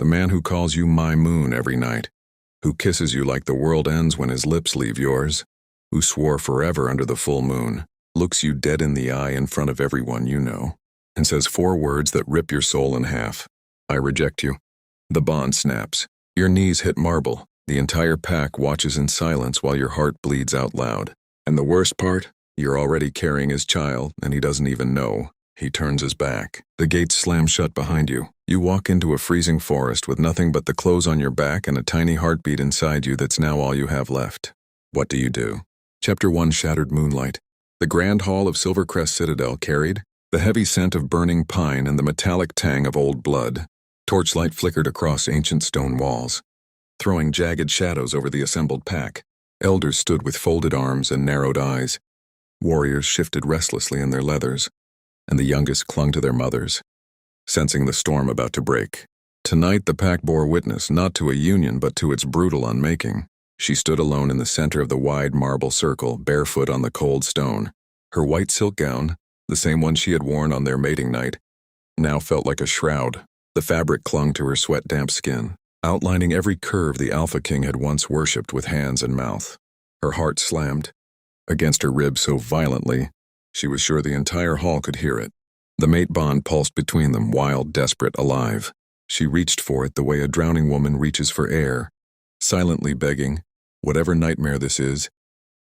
The man who calls you my moon every night, who kisses you like the world ends when his lips leave yours, who swore forever under the full moon, looks you dead in the eye in front of everyone you know, and says 4 words that rip your soul in half. I reject you. The bond snaps. Your knees hit marble. The entire pack watches in silence while your heart bleeds out loud. And the worst part? You're already carrying his child, and he doesn't even know. He turns his back. The gates slam shut behind you. You walk into a freezing forest with nothing but the clothes on your back and a tiny heartbeat inside you that's now all you have left. What do you do? Chapter 1: Shattered Moonlight. The grand hall of Silvercrest Citadel carried the heavy scent of burning pine and the metallic tang of old blood. Torchlight flickered across ancient stone walls, throwing jagged shadows over the assembled pack. Elders stood with folded arms and narrowed eyes. Warriors shifted restlessly in their leathers, and the youngest clung to their mothers, sensing the storm about to break. Tonight the pack bore witness not to a union but to its brutal unmaking. She stood alone in the center of the wide marble circle, barefoot on the cold stone. Her white silk gown, the same one she had worn on their mating night, now felt like a shroud. The fabric clung to her sweat-damp skin, outlining every curve the Alpha King had once worshipped with hands and mouth. Her heart slammed against her ribs so violently, she was sure the entire hall could hear it. The mate bond pulsed between them, wild, desperate, alive. She reached for it the way a drowning woman reaches for air, silently begging, "Whatever nightmare this is,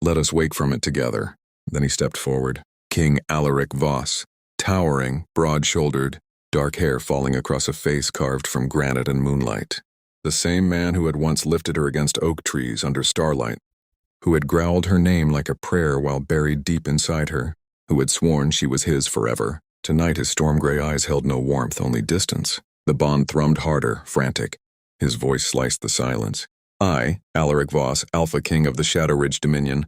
let us wake from it together." Then he stepped forward. King Alaric Voss, towering, broad-shouldered, dark hair falling across a face carved from granite and moonlight. The same man who had once lifted her against oak trees under starlight, who had growled her name like a prayer while buried deep inside her, who had sworn she was his forever. Tonight his storm-gray eyes held no warmth, only distance. The bond thrummed harder, frantic. His voice sliced the silence. "I, Alaric Voss, Alpha King of the Shadow Ridge Dominion,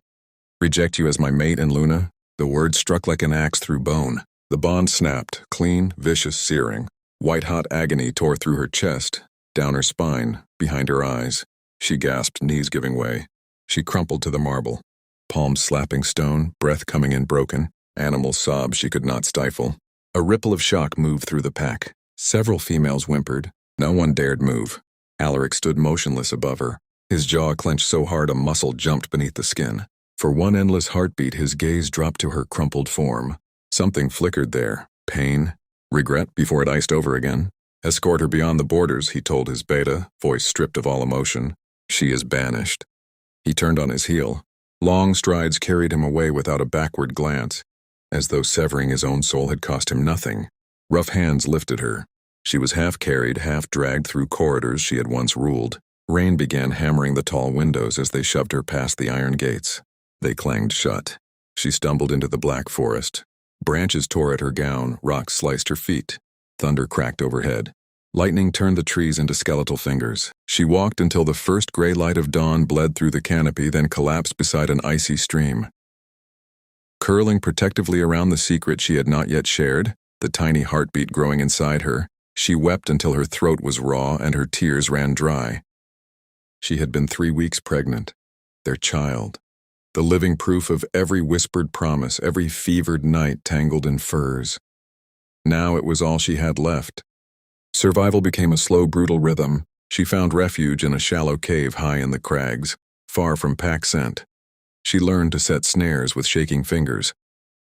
reject you as my mate and Luna." The word struck like an axe through bone. The bond snapped, clean, vicious, searing. White-hot agony tore through her chest, down her spine, behind her eyes. She gasped, knees giving way. She crumpled to the marble, palms slapping stone, breath coming in broken, animal sobs she could not stifle. A ripple of shock moved through the pack. Several females whimpered. No one dared move. Alaric stood motionless above her, his jaw clenched so hard a muscle jumped beneath the skin. For one endless heartbeat, his gaze dropped to her crumpled form. Something flickered there. Pain, regret before it iced over again. "Escort her beyond the borders," he told his beta, voice stripped of all emotion. "She is banished." He turned on his heel. Long strides carried him away without a backward glance, as though severing his own soul had cost him nothing. Rough hands lifted her. She was half carried, half dragged through corridors she had once ruled. Rain began hammering the tall windows as they shoved her past the iron gates. They clanged shut. She stumbled into the black forest. Branches tore at her gown, rocks sliced her feet. Thunder cracked overhead. Lightning turned the trees into skeletal fingers. She walked until the first gray light of dawn bled through the canopy, then collapsed beside an icy stream. Curling protectively around the secret she had not yet shared, the tiny heartbeat growing inside her, she wept until her throat was raw and her tears ran dry. She had been 3 weeks pregnant. Their child. The living proof of every whispered promise, every fevered night tangled in furs. Now it was all she had left. Survival became a slow, brutal rhythm. She found refuge in a shallow cave high in the crags, far from pack scent. She learned to set snares with shaking fingers,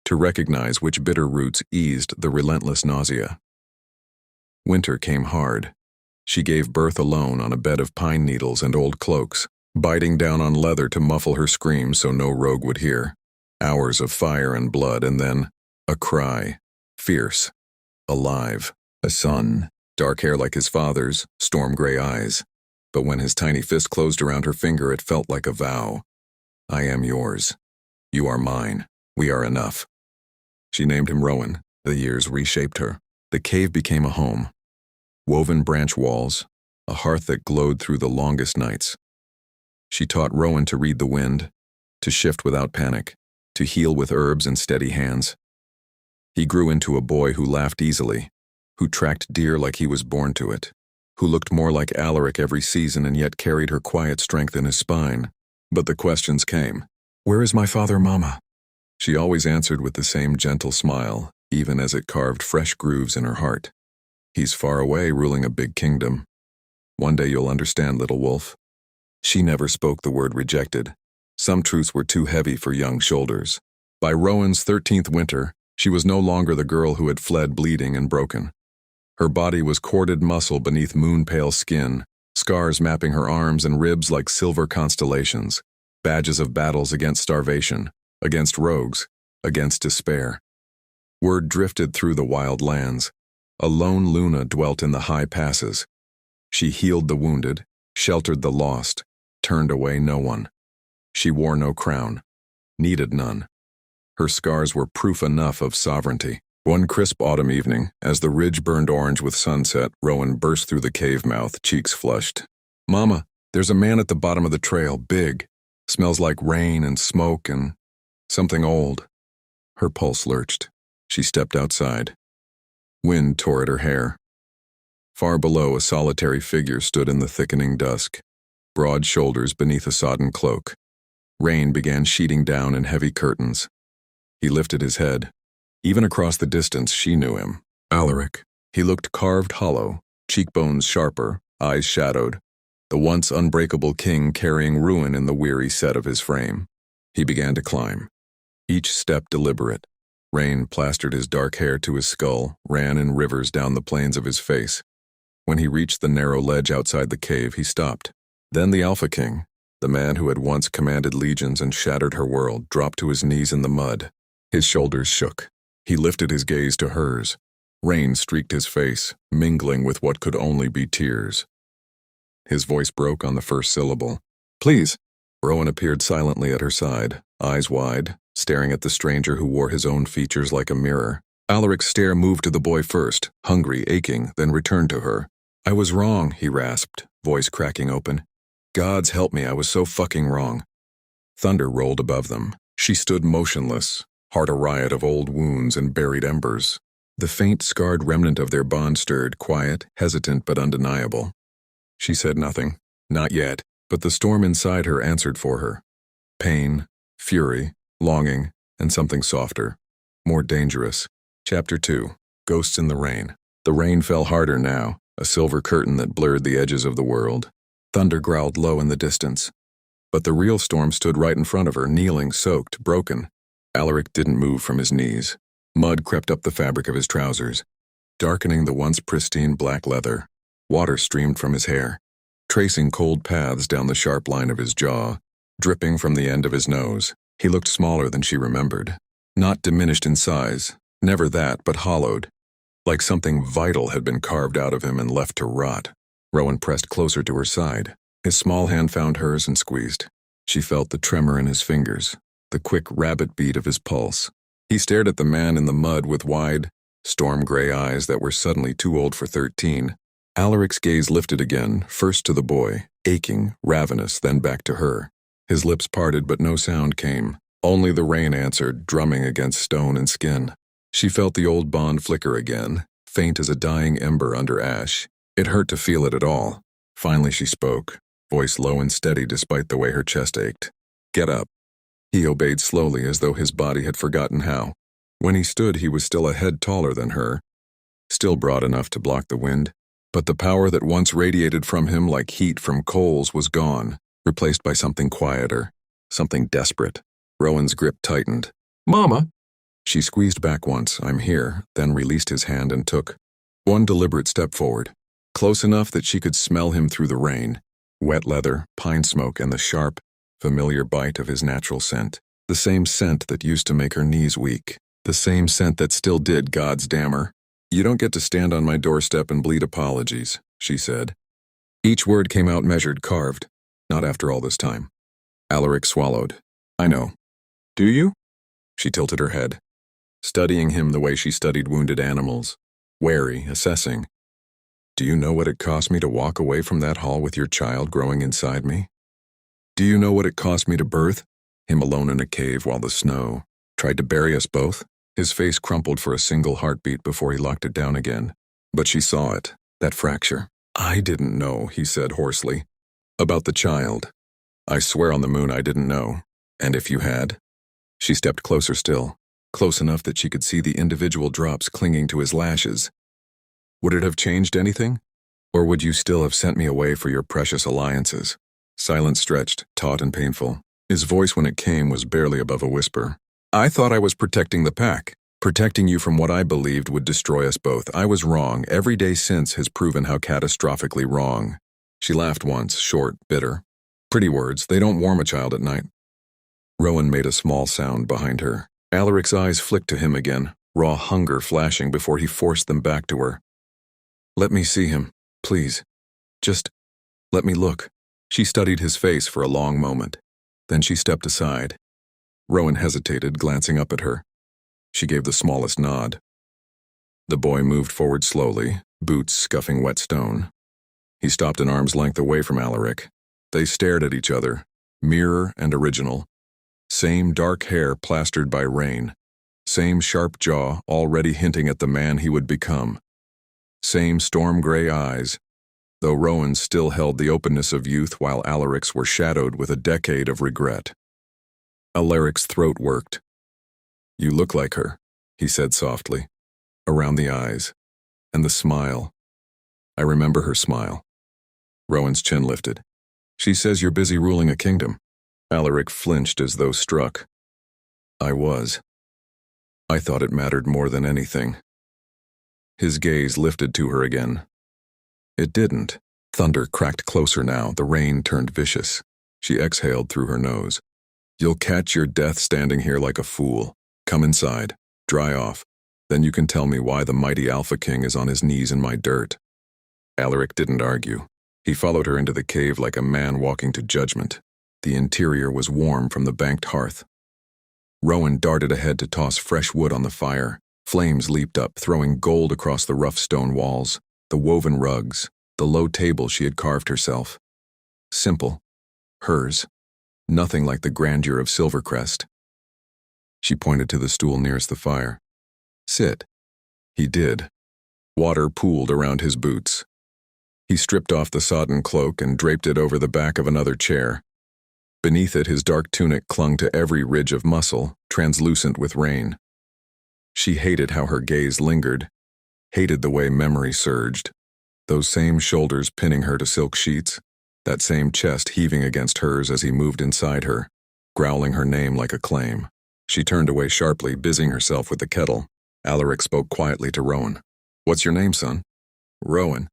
to recognize which bitter roots eased the relentless nausea. Winter came hard. She gave birth alone on a bed of pine needles and old cloaks, biting down on leather to muffle her screams so no rogue would hear. Hours of fire and blood, and then a cry, fierce, alive. A son, dark hair like his father's, storm-gray eyes. But when his tiny fist closed around her finger, it felt like a vow. "I am yours. You are mine. We are enough." She named him Rowan. The years reshaped her. The cave became a home. Woven branch walls, a hearth that glowed through the longest nights. She taught Rowan to read the wind, to shift without panic, to heal with herbs and steady hands. He grew into a boy who laughed easily, who tracked deer like he was born to it, who looked more like Alaric every season and yet carried her quiet strength in his spine. But the questions came. "Where is my father, Mama?" She always answered with the same gentle smile, even as it carved fresh grooves in her heart. "He's far away, ruling a big kingdom." One day you'll understand, little wolf. She never spoke the word rejected. Some truths were too heavy for young shoulders. By Rowan's 13th winter, she was no longer the girl who had fled bleeding and broken. Her body was corded muscle beneath moon-pale skin, scars mapping her arms and ribs like silver constellations, badges of battles against starvation, against rogues, against despair. Word drifted through the wild lands. A lone Luna dwelt in the high passes. She healed the wounded, sheltered the lost, turned away no one. She wore no crown, needed none. Her scars were proof enough of sovereignty. One crisp autumn evening, as the ridge burned orange with sunset, Rowan burst through the cave mouth, cheeks flushed. "Mama, there's a man at the bottom of the trail, big. Smells like rain and smoke and something old." Her pulse lurched. She stepped outside. Wind tore at her hair. Far below, a solitary figure stood in the thickening dusk, broad shoulders beneath a sodden cloak. Rain began sheeting down in heavy curtains. He lifted his head. Even across the distance, she knew him. Alaric. He looked carved hollow, cheekbones sharper, eyes shadowed, the once unbreakable king carrying ruin in the weary set of his frame. He began to climb, each step deliberate. Rain plastered his dark hair to his skull, ran in rivers down the plains of his face. When he reached the narrow ledge outside the cave, he stopped. Then the Alpha King, the man who had once commanded legions and shattered her world, dropped to his knees in the mud. His shoulders shook. He lifted his gaze to hers. Rain streaked his face, mingling with what could only be tears. His voice broke on the first syllable. "Please." Rowan appeared silently at her side, eyes wide, staring at the stranger who wore his own features like a mirror. Alaric's stare moved to the boy first, hungry, aching, then returned to her. "I was wrong," he rasped, voice cracking open. "Gods help me, I was so fucking wrong." Thunder rolled above them. She stood motionless, heart a riot of old wounds and buried embers. The faint, scarred remnant of their bond stirred, quiet, hesitant but undeniable. She said nothing. Not yet, but the storm inside her answered for her. Pain, fury, longing, and something softer, more dangerous. Chapter 2. Ghosts in the Rain. The rain fell harder now, a silver curtain that blurred the edges of the world. Thunder growled low in the distance. But the real storm stood right in front of her, kneeling, soaked, broken. Alaric didn't move from his knees. Mud crept up the fabric of his trousers, darkening the once pristine black leather. Water streamed from his hair, tracing cold paths down the sharp line of his jaw, dripping from the end of his nose. He looked smaller than she remembered. Not diminished in size, never that, but hollowed, like something vital had been carved out of him and left to rot. Rowan pressed closer to her side. His small hand found hers and squeezed. She felt the tremor in his fingers, the quick rabbit beat of his pulse. He stared at the man in the mud with wide, storm-gray eyes that were suddenly too old for 13. Alaric's gaze lifted again, first to the boy, aching, ravenous, then back to her. His lips parted, but no sound came. Only the rain answered, drumming against stone and skin. She felt the old bond flicker again, faint as a dying ember under ash. It hurt to feel it at all. Finally she spoke, voice low and steady despite the way her chest ached. "Get up." He obeyed slowly as though his body had forgotten how. When he stood, he was still a head taller than her, still broad enough to block the wind. But the power that once radiated from him like heat from coals was gone, replaced by something quieter, something desperate. Rowan's grip tightened. "Mama!" She squeezed back once, "I'm here," then released his hand and took one deliberate step forward, close enough that she could smell him through the rain. Wet leather, pine smoke, and the sharp, familiar bite of his natural scent. The same scent that used to make her knees weak. The same scent that still did, God's damn her. "You don't get to stand on my doorstep and bleed apologies," she said. Each word came out measured, carved. Not after all this time. Alaric swallowed. "I know." "Do you?" She tilted her head, studying him the way she studied wounded animals. Wary, assessing. "Do you know what it cost me to walk away from that hall with your child growing inside me? Do you know what it cost me to birth him alone in a cave while the snow tried to bury us both?" His face crumpled for a single heartbeat before he locked it down again. But she saw it, that fracture. "I didn't know," he said hoarsely. "About the child. I swear on the moon I didn't know. And if you had?" She stepped closer still, close enough that she could see the individual drops clinging to his lashes. "Would it have changed anything?" Or would you still have sent me away for your precious alliances? Silence stretched, taut and painful. His voice when it came was barely above a whisper. I thought I was protecting the pack, protecting you from what I believed would destroy us both. I was wrong. Every day since has proven how catastrophically wrong. She laughed once, short, bitter. Pretty words, they don't warm a child at night. Rowan made a small sound behind her. Alaric's eyes flicked to him again, raw hunger flashing before he forced them back to her. Let me see him, please. Just let me look. She studied his face for a long moment. Then she stepped aside. Rowan hesitated, glancing up at her. She gave the smallest nod. The boy moved forward slowly, boots scuffing wet stone. He stopped an arm's length away from Alaric. They stared at each other, mirror and original. Same dark hair plastered by rain. Same sharp jaw already hinting at the man he would become. Same storm-gray eyes, though Rowan's still held the openness of youth while Alaric's were shadowed with a decade of regret. Alaric's throat worked. You look like her, he said softly, around the eyes, and the smile. I remember her smile. Rowan's chin lifted. She says you're busy ruling a kingdom. Alaric flinched as though struck. I was. I thought it mattered more than anything. His gaze lifted to her again. It didn't. Thunder cracked closer now, the rain turned vicious. She exhaled through her nose. You'll catch your death standing here like a fool. Come inside, dry off. Then you can tell me why the mighty Alpha King is on his knees in my dirt. Alaric didn't argue. He followed her into the cave like a man walking to judgment. The interior was warm from the banked hearth. Rowan darted ahead to toss fresh wood on the fire. Flames leaped up, throwing gold across the rough stone walls, the woven rugs, the low table she had carved herself. Simple. Hers. Nothing like the grandeur of Silvercrest. She pointed to the stool nearest the fire. Sit. He did. Water pooled around his boots. He stripped off the sodden cloak and draped it over the back of another chair. Beneath it, his dark tunic clung to every ridge of muscle, translucent with rain. She hated how her gaze lingered, hated the way memory surged. Those same shoulders pinning her to silk sheets, that same chest heaving against hers as he moved inside her, growling her name like a claim. She turned away sharply, busying herself with the kettle. Alaric spoke quietly to Rowan. What's your name, son? Rowan.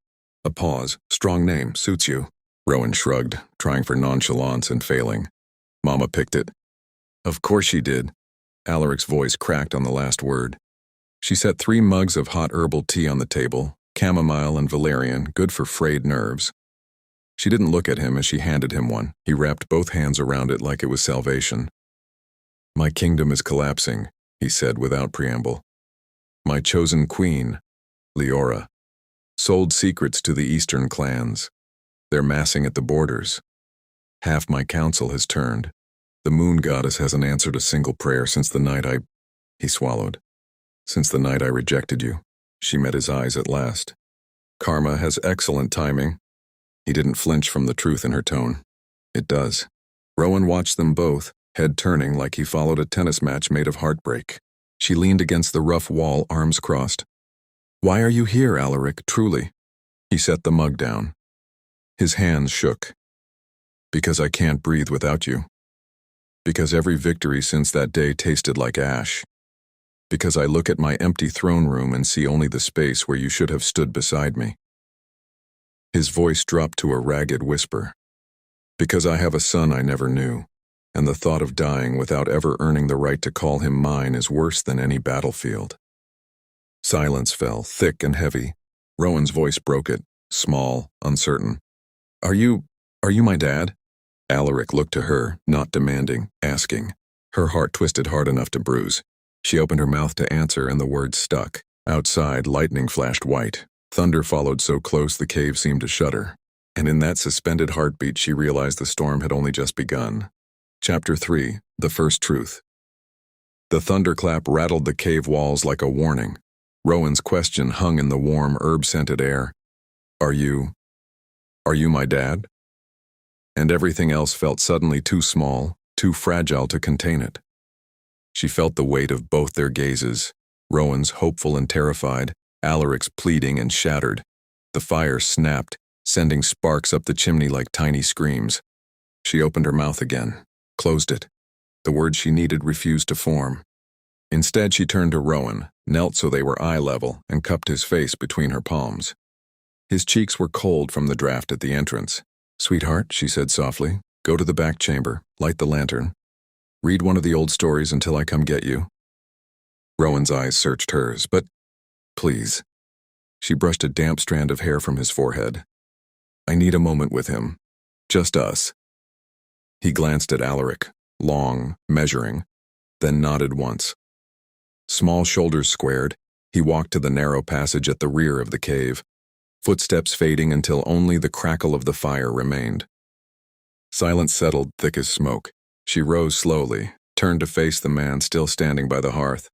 A pause. Strong name. Suits you. Rowan shrugged, trying for nonchalance and failing. Mama picked it. Of course she did. Alaric's voice cracked on the last word. She set 3 mugs of hot herbal tea on the table, chamomile and valerian, good for frayed nerves. She didn't look at him as she handed him one. He wrapped both hands around it like it was salvation. My kingdom is collapsing, he said without preamble. My chosen queen, Leora, sold secrets to the eastern clans. They're massing at the borders. Half my council has turned. The moon goddess hasn't answered a single prayer since the night He swallowed. Since the night I rejected you. She met his eyes at last. Karma has excellent timing. He didn't flinch from the truth in her tone. It does. Rowan watched them both, head turning like he followed a tennis match made of heartbreak. She leaned against the rough wall, arms crossed. Why are you here, Alaric, truly? He set the mug down. His hands shook. Because I can't breathe without you. Because every victory since that day tasted like ash. Because I look at my empty throne room and see only the space where you should have stood beside me. His voice dropped to a ragged whisper. Because I have a son I never knew, and the thought of dying without ever earning the right to call him mine is worse than any battlefield. Silence fell, thick and heavy. Rowan's voice broke it, small, uncertain. Are you my dad? Alaric looked to her, not demanding, asking. Her heart twisted hard enough to bruise. She opened her mouth to answer and the words stuck. Outside, lightning flashed white. Thunder followed so close the cave seemed to shudder. And in that suspended heartbeat she realized the storm had only just begun. Chapter 3, The First Truth. The thunderclap rattled the cave walls like a warning. Rowan's question hung in the warm, herb-scented air. Are you my dad? And everything else felt suddenly too small, too fragile to contain it. She felt the weight of both their gazes, Rowan's hopeful and terrified, Alaric's pleading and shattered. The fire snapped, sending sparks up the chimney like tiny screams. She opened her mouth again, closed it. The words she needed refused to form. Instead, she turned to Rowan, knelt so they were eye level, and cupped his face between her palms. His cheeks were cold from the draft at the entrance. "Sweetheart," she said softly, "go to the back chamber, light the lantern. Read one of the old stories until I come get you." Rowan's eyes searched hers, "But, please." She brushed a damp strand of hair from his forehead. "I need a moment with him. Just us." He glanced at Alaric, long, measuring, then nodded once. Small shoulders squared, he walked to the narrow passage at the rear of the cave, footsteps fading until only the crackle of the fire remained. Silence settled thick as smoke. She rose slowly, turned to face the man still standing by the hearth.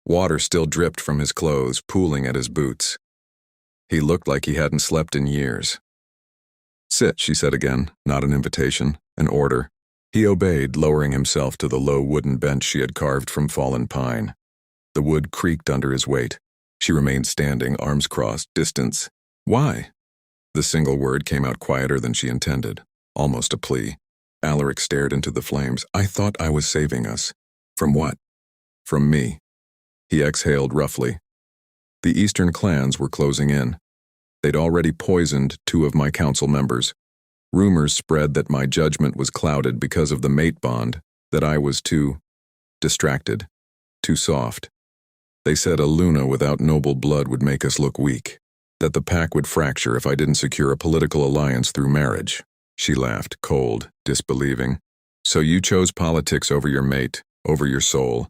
Water still dripped from his clothes, pooling at his boots. He looked like he hadn't slept in years. "Sit," she said again, not an invitation, an order. He obeyed, lowering himself to the low wooden bench she had carved from fallen pine. The wood creaked under his weight. She remained standing, arms crossed, distance. "Why?" The single word came out quieter than she intended, almost a plea. Alaric stared into the flames. "I thought I was saving us." "From what?" "From me." He exhaled roughly. "The Eastern clans were closing in. They'd already poisoned 2 of my council members. Rumors spread that my judgment was clouded because of the mate bond, that I was too distracted, too soft. They said a Luna without noble blood would make us look weak, that the pack would fracture if I didn't secure a political alliance through marriage." She laughed, cold, disbelieving. "So you chose politics over your mate, over your soul.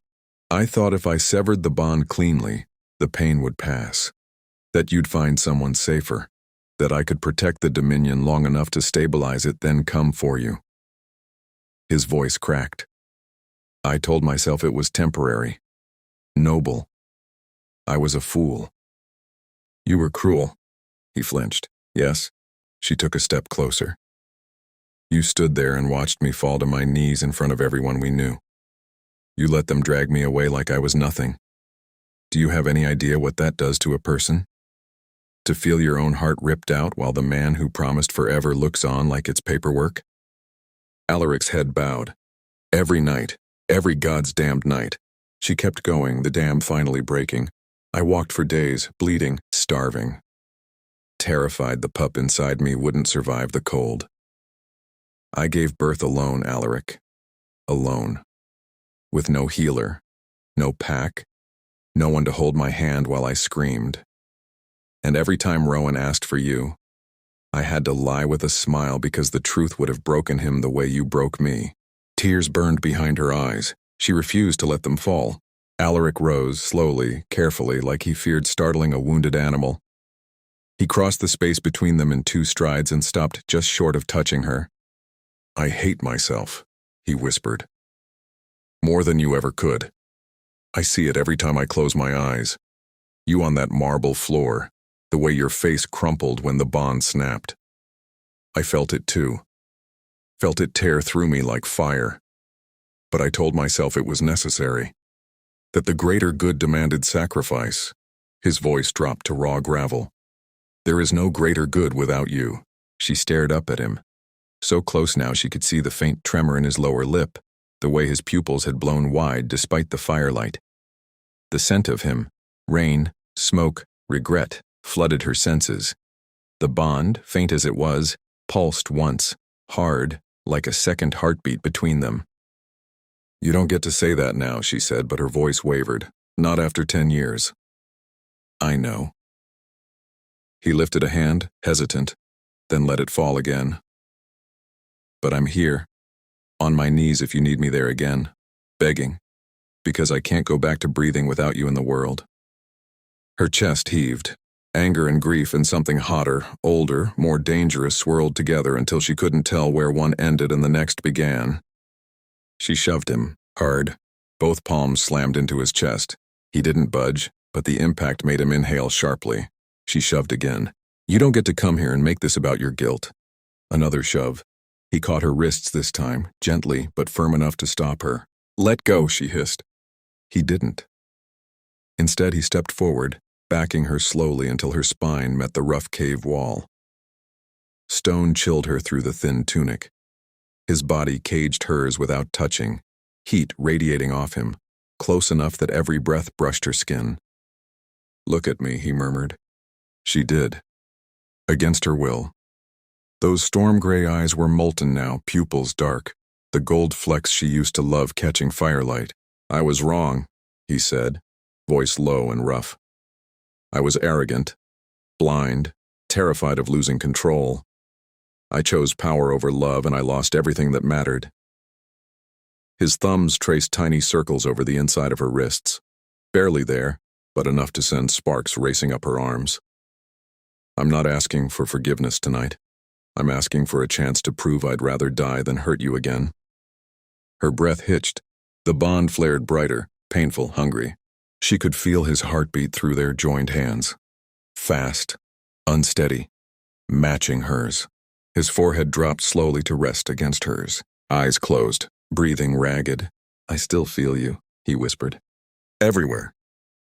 I thought if I severed the bond cleanly, the pain would pass. That you'd find someone safer. That I could protect the Dominion long enough to stabilize it, then come for you." His voice cracked. "I told myself it was temporary. Noble. I was a fool." "You were cruel." He flinched. "Yes." She took a step closer. "You stood there and watched me fall to my knees in front of everyone we knew. You let them drag me away like I was nothing. Do you have any idea what that does to a person? To feel your own heart ripped out while the man who promised forever looks on like it's paperwork?" Alaric's head bowed. "Every night, every God's damned night." She kept going, the dam finally breaking. "I walked for days, bleeding, starving. Terrified the pup inside me wouldn't survive the cold. I gave birth alone, Alaric. Alone. With no healer, no pack, no one to hold my hand while I screamed. And every time Rowan asked for you, I had to lie with a smile because the truth would have broken him the way you broke me." Tears burned behind her eyes. She refused to let them fall. Alaric rose, slowly, carefully, like he feared startling a wounded animal. He crossed the space between them in 2 strides and stopped just short of touching her. "I hate myself," he whispered. "More than you ever could. I see it every time I close my eyes. You on that marble floor, the way your face crumpled when the bond snapped. I felt it too. Felt it tear through me like fire. But I told myself it was necessary. That the greater good demanded sacrifice." His voice dropped to raw gravel. "There is no greater good without you." She stared up at him. So close now she could see the faint tremor in his lower lip, the way his pupils had blown wide despite the firelight. The scent of him, rain, smoke, regret, flooded her senses. The bond, faint as it was, pulsed once, hard, like a second heartbeat between them. "You don't get to say that now," she said, but her voice wavered. "Not after 10 years. I know." He lifted a hand, hesitant, then let it fall again. "But I'm here, on my knees if you need me there again, begging, because I can't go back to breathing without you in the world." Her chest heaved. Anger and grief and something hotter, older, more dangerous swirled together until she couldn't tell where one ended and the next began. She shoved him, hard. Both palms slammed into his chest. He didn't budge, but the impact made him inhale sharply. She shoved again. "You don't get to come here and make this about your guilt." Another shove. He caught her wrists this time, gently but firm enough to stop her. "Let go," she hissed. He didn't. Instead, he stepped forward, backing her slowly until her spine met the rough cave wall. Stone chilled her through the thin tunic. His body caged hers without touching, heat radiating off him, close enough that every breath brushed her skin. "Look at me," he murmured. She did. Against her will. Those storm-gray eyes were molten now, pupils dark, the gold flecks she used to love catching firelight. "I was wrong," he said, voice low and rough. "I was arrogant, blind, terrified of losing control. I chose power over love, and I lost everything that mattered." His thumbs traced tiny circles over the inside of her wrists, barely there, but enough to send sparks racing up her arms. "I'm not asking for forgiveness tonight. I'm asking for a chance to prove I'd rather die than hurt you again." Her breath hitched. The bond flared brighter, painful, hungry. She could feel his heartbeat through their joined hands. Fast, unsteady, matching hers. His forehead dropped slowly to rest against hers, eyes closed, breathing ragged. "I still feel you," he whispered. "Everywhere.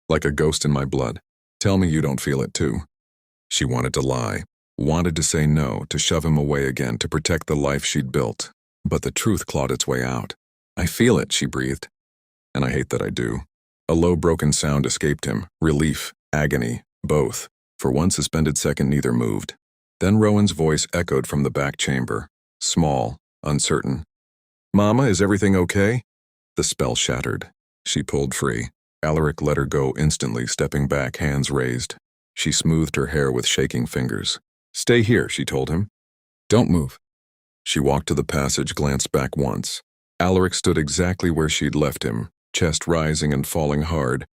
Like a ghost in my blood. Tell me you don't feel it too." She wanted to lie, wanted to say no, to shove him away again, to protect the life she'd built. But the truth clawed its way out. "I feel it," she breathed. "And I hate that I do." A low broken sound escaped him, relief, agony, both. For one suspended second neither moved. Then Rowan's voice echoed from the back chamber, small, uncertain. "Mama, is everything okay?" The spell shattered. She pulled free. Alaric let her go instantly, stepping back, hands raised. She smoothed her hair with shaking fingers. "Stay here," she told him. "Don't move." She walked to the passage, glanced back once. Alaric stood exactly where she'd left him, chest rising and falling hard,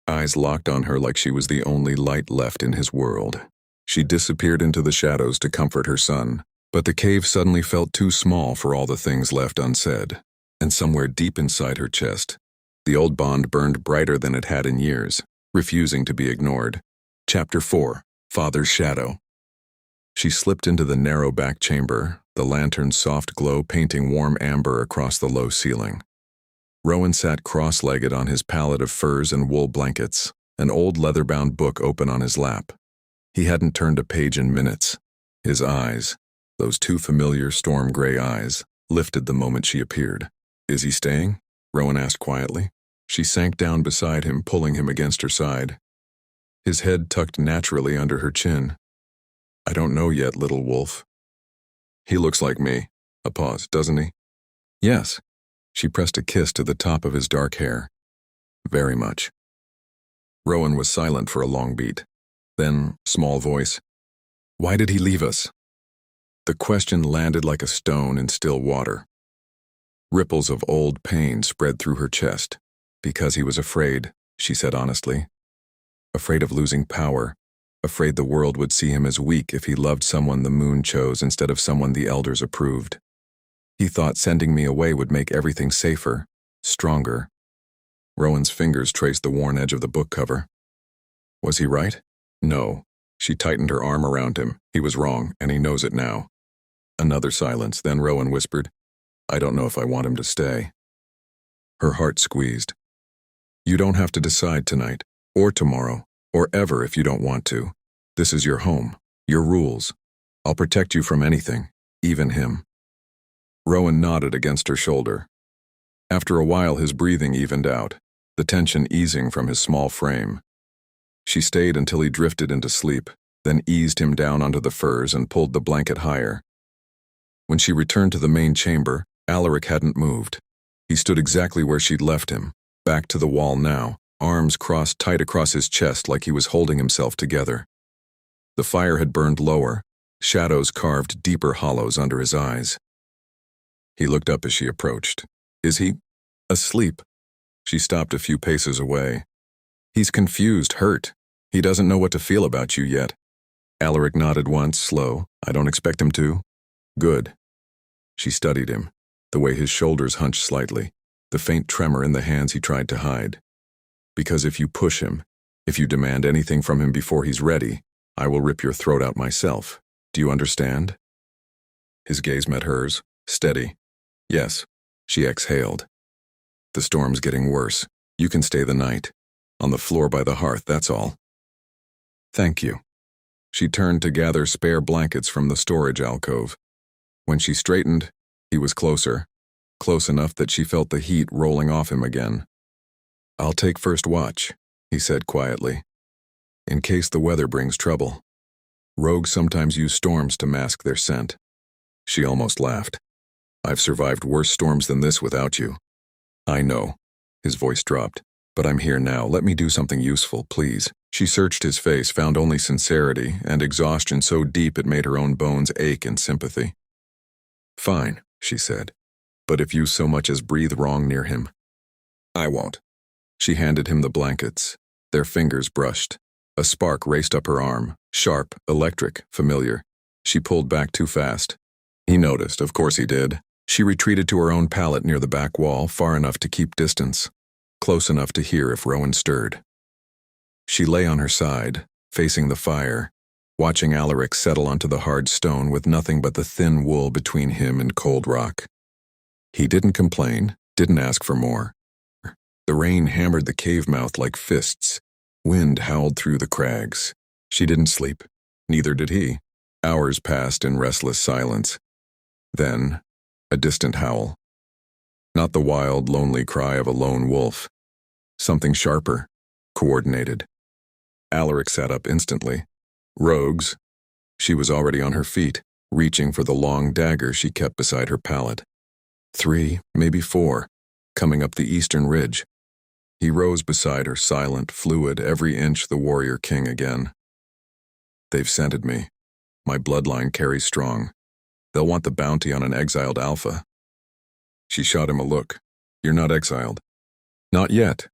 eyes locked on her like she was the only light left in his world. She disappeared into the shadows to comfort her son, but the cave suddenly felt too small for all the things left unsaid. And somewhere deep inside her chest, the old bond burned brighter than it had in years, refusing to be ignored. Chapter 4, Father's Shadow. She slipped into the narrow back chamber, the lantern's soft glow painting warm amber across the low ceiling. Rowan sat cross-legged on his pallet of furs and wool blankets, an old leather-bound book open on his lap. He hadn't turned a page in minutes. His eyes, those two familiar storm-gray eyes, lifted the moment she appeared. "Is he staying?" Rowan asked quietly. She sank down beside him, pulling him against her side. His head tucked naturally under her chin. "I don't know yet, little wolf." "He looks like me." A pause, "doesn't he?" "Yes." She pressed a kiss to the top of his dark hair. "Very much." Rowan was silent for a long beat. Then, small voice, "Why did he leave us?" The question landed like a stone in still water. Ripples of old pain spread through her chest. "Because he was afraid," she said honestly. "Afraid of losing power. Afraid the world would see him as weak if he loved someone the moon chose instead of someone the elders approved. He thought sending me away would make everything safer, stronger." Rowan's fingers traced the worn edge of the book cover. Was he right? No. She tightened her arm around him. He was wrong, and he knows it now. Another silence, then Rowan whispered, "I don't know if I want him to stay." Her heart squeezed. "You don't have to decide tonight, or tomorrow, or ever if you don't want to. This is your home, your rules. I'll protect you from anything, even him." Rowan nodded against her shoulder. After a while his breathing evened out, the tension easing from his small frame. She stayed until he drifted into sleep, then eased him down onto the furs and pulled the blanket higher. When she returned to the main chamber, Alaric hadn't moved. He stood exactly where she'd left him, back to the wall now, arms crossed tight across his chest like he was holding himself together. The fire had burned lower, shadows carved deeper hollows under his eyes. He looked up as she approached. "Is he asleep?" She stopped a few paces away. "He's confused, hurt. He doesn't know what to feel about you yet." Alaric nodded once, slow. "I don't expect him to." "Good." She studied him, the way his shoulders hunched slightly, the faint tremor in the hands he tried to hide. "Because if you push him, if you demand anything from him before he's ready, I will rip your throat out myself. Do you understand?" His gaze met hers, steady. "Yes." She exhaled. "The storm's getting worse. You can stay the night. On the floor by the hearth, that's all." Thank you. She turned to gather spare blankets from the storage alcove. When she straightened, he was closer, close enough that she felt the heat rolling off him again. I'll take first watch, he said quietly, in case the weather brings trouble. Rogues sometimes use storms to mask their scent. She almost laughed. I've survived worse storms than this without you. I know. His voice dropped. But I'm here now. Let me do something useful, please. She searched his face, found only sincerity and exhaustion so deep it made her own bones ache in sympathy. Fine, she said. But if you so much as breathe wrong near him, I won't. She handed him the blankets. Their fingers brushed. A spark raced up her arm. Sharp, electric, familiar. She pulled back too fast. He noticed, of course he did. She retreated to her own pallet near the back wall, far enough to keep distance, close enough to hear if Rowan stirred. She lay on her side, facing the fire, watching Alaric settle onto the hard stone with nothing but the thin wool between him and cold rock. He didn't complain, didn't ask for more. The rain hammered the cave mouth like fists. Wind howled through the crags. She didn't sleep. Neither did he. Hours passed in restless silence. Then, a distant howl. Not the wild, lonely cry of a lone wolf. Something sharper, coordinated. Alaric sat up instantly. Rogues. She was already on her feet, reaching for the long dagger she kept beside her pallet. 3, maybe 4, coming up the eastern ridge. He rose beside her, silent, fluid, every inch the warrior king again. They've scented me. My bloodline carries strong. They'll want the bounty on an exiled alpha. She shot him a look. You're not exiled. Not yet.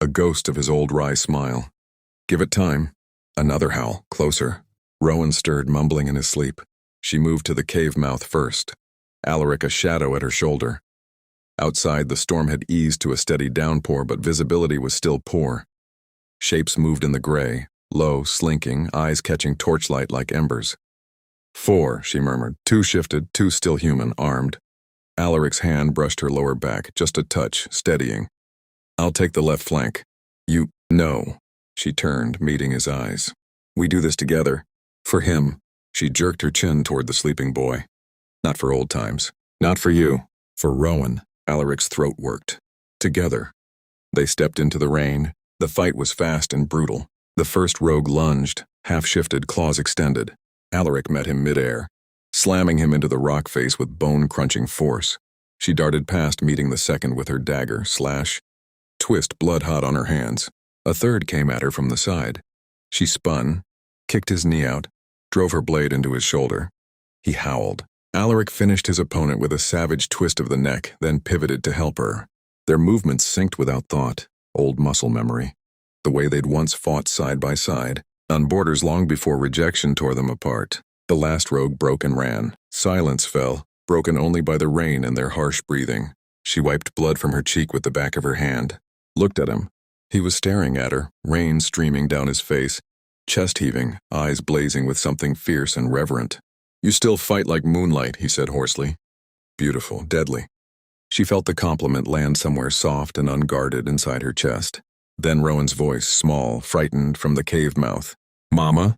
A ghost of his old wry smile. Give it time. Another howl, closer. Rowan stirred, mumbling in his sleep. She moved to the cave mouth first. Alaric a shadow at her shoulder. Outside, the storm had eased to a steady downpour, but visibility was still poor. Shapes moved in the gray, low, slinking, eyes catching torchlight like embers. 4, she murmured. 2 shifted, 2 still human, armed. Alaric's hand brushed her lower back, just a touch, steadying. I'll take the left flank. You, no. She turned, meeting his eyes. We do this together. For him. She jerked her chin toward the sleeping boy. Not for old times. Not for you. For Rowan. Alaric's throat worked. Together. They stepped into the rain. The fight was fast and brutal. The first rogue lunged, half-shifted, claws extended. Alaric met him midair, slamming him into the rock face with bone-crunching force. She darted past, meeting the second with her dagger, slash, twist blood-hot on her hands. A third came at her from the side. She spun, kicked his knee out, drove her blade into his shoulder. He howled. Alaric finished his opponent with a savage twist of the neck, then pivoted to help her. Their movements synced without thought, old muscle memory. The way they'd once fought side by side, on borders long before rejection tore them apart. The last rogue broke and ran. Silence fell, broken only by the rain and their harsh breathing. She wiped blood from her cheek with the back of her hand, looked at him. He was staring at her, rain streaming down his face, chest heaving, eyes blazing with something fierce and reverent. You still fight like moonlight, he said hoarsely. Beautiful, deadly. She felt the compliment land somewhere soft and unguarded inside her chest. Then Rowan's voice, small, frightened, from the cave mouth. Mama?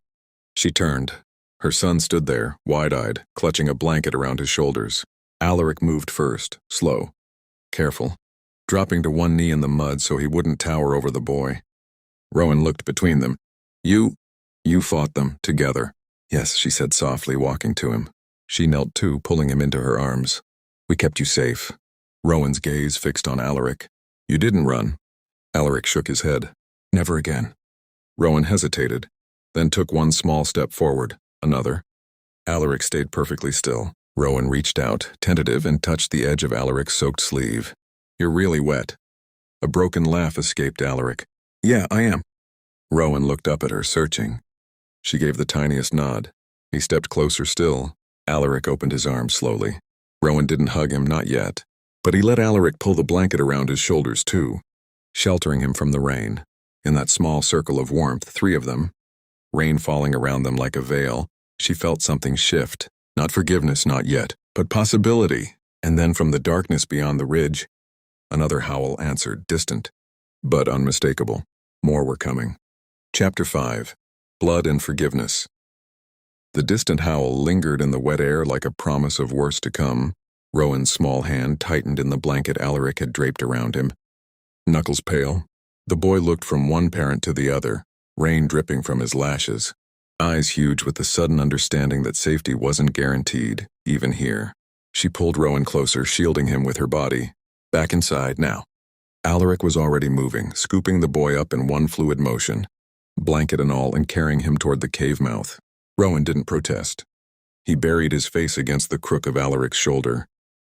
She turned. Her son stood there, wide-eyed, clutching a blanket around his shoulders. Alaric moved first, slow, careful, dropping to one knee in the mud so he wouldn't tower over the boy. Rowan looked between them. You fought them, together. Yes, she said softly, walking to him. She knelt too, pulling him into her arms. We kept you safe. Rowan's gaze fixed on Alaric. You didn't run. Alaric shook his head. Never again. Rowan hesitated, then took one small step forward, another. Alaric stayed perfectly still. Rowan reached out, tentative, and touched the edge of Alaric's soaked sleeve. You're really wet. A broken laugh escaped Alaric. Yeah, I am. Rowan looked up at her, searching. She gave the tiniest nod. He stepped closer still. Alaric opened his arms slowly. Rowan didn't hug him, not yet. But he let Alaric pull the blanket around his shoulders too, sheltering him from the rain. In that small circle of warmth, 3 of them, rain falling around them like a veil, she felt something shift. Not forgiveness, not yet, but possibility. And then from the darkness beyond the ridge, another howl answered, distant, but unmistakable. More were coming. Chapter 5. blood and forgiveness. The distant howl lingered in the wet air like a promise of worse to come. Rowan's small hand tightened in the blanket Alaric had draped around him. Knuckles pale, the boy looked from one parent to the other, rain dripping from his lashes, eyes huge with the sudden understanding that safety wasn't guaranteed, even here. She pulled Rowan closer, shielding him with her body. Back inside, now. Alaric was already moving, scooping the boy up in one fluid motion, blanket and all, and carrying him toward the cave mouth. Rowan didn't protest. He buried his face against the crook of Alaric's shoulder,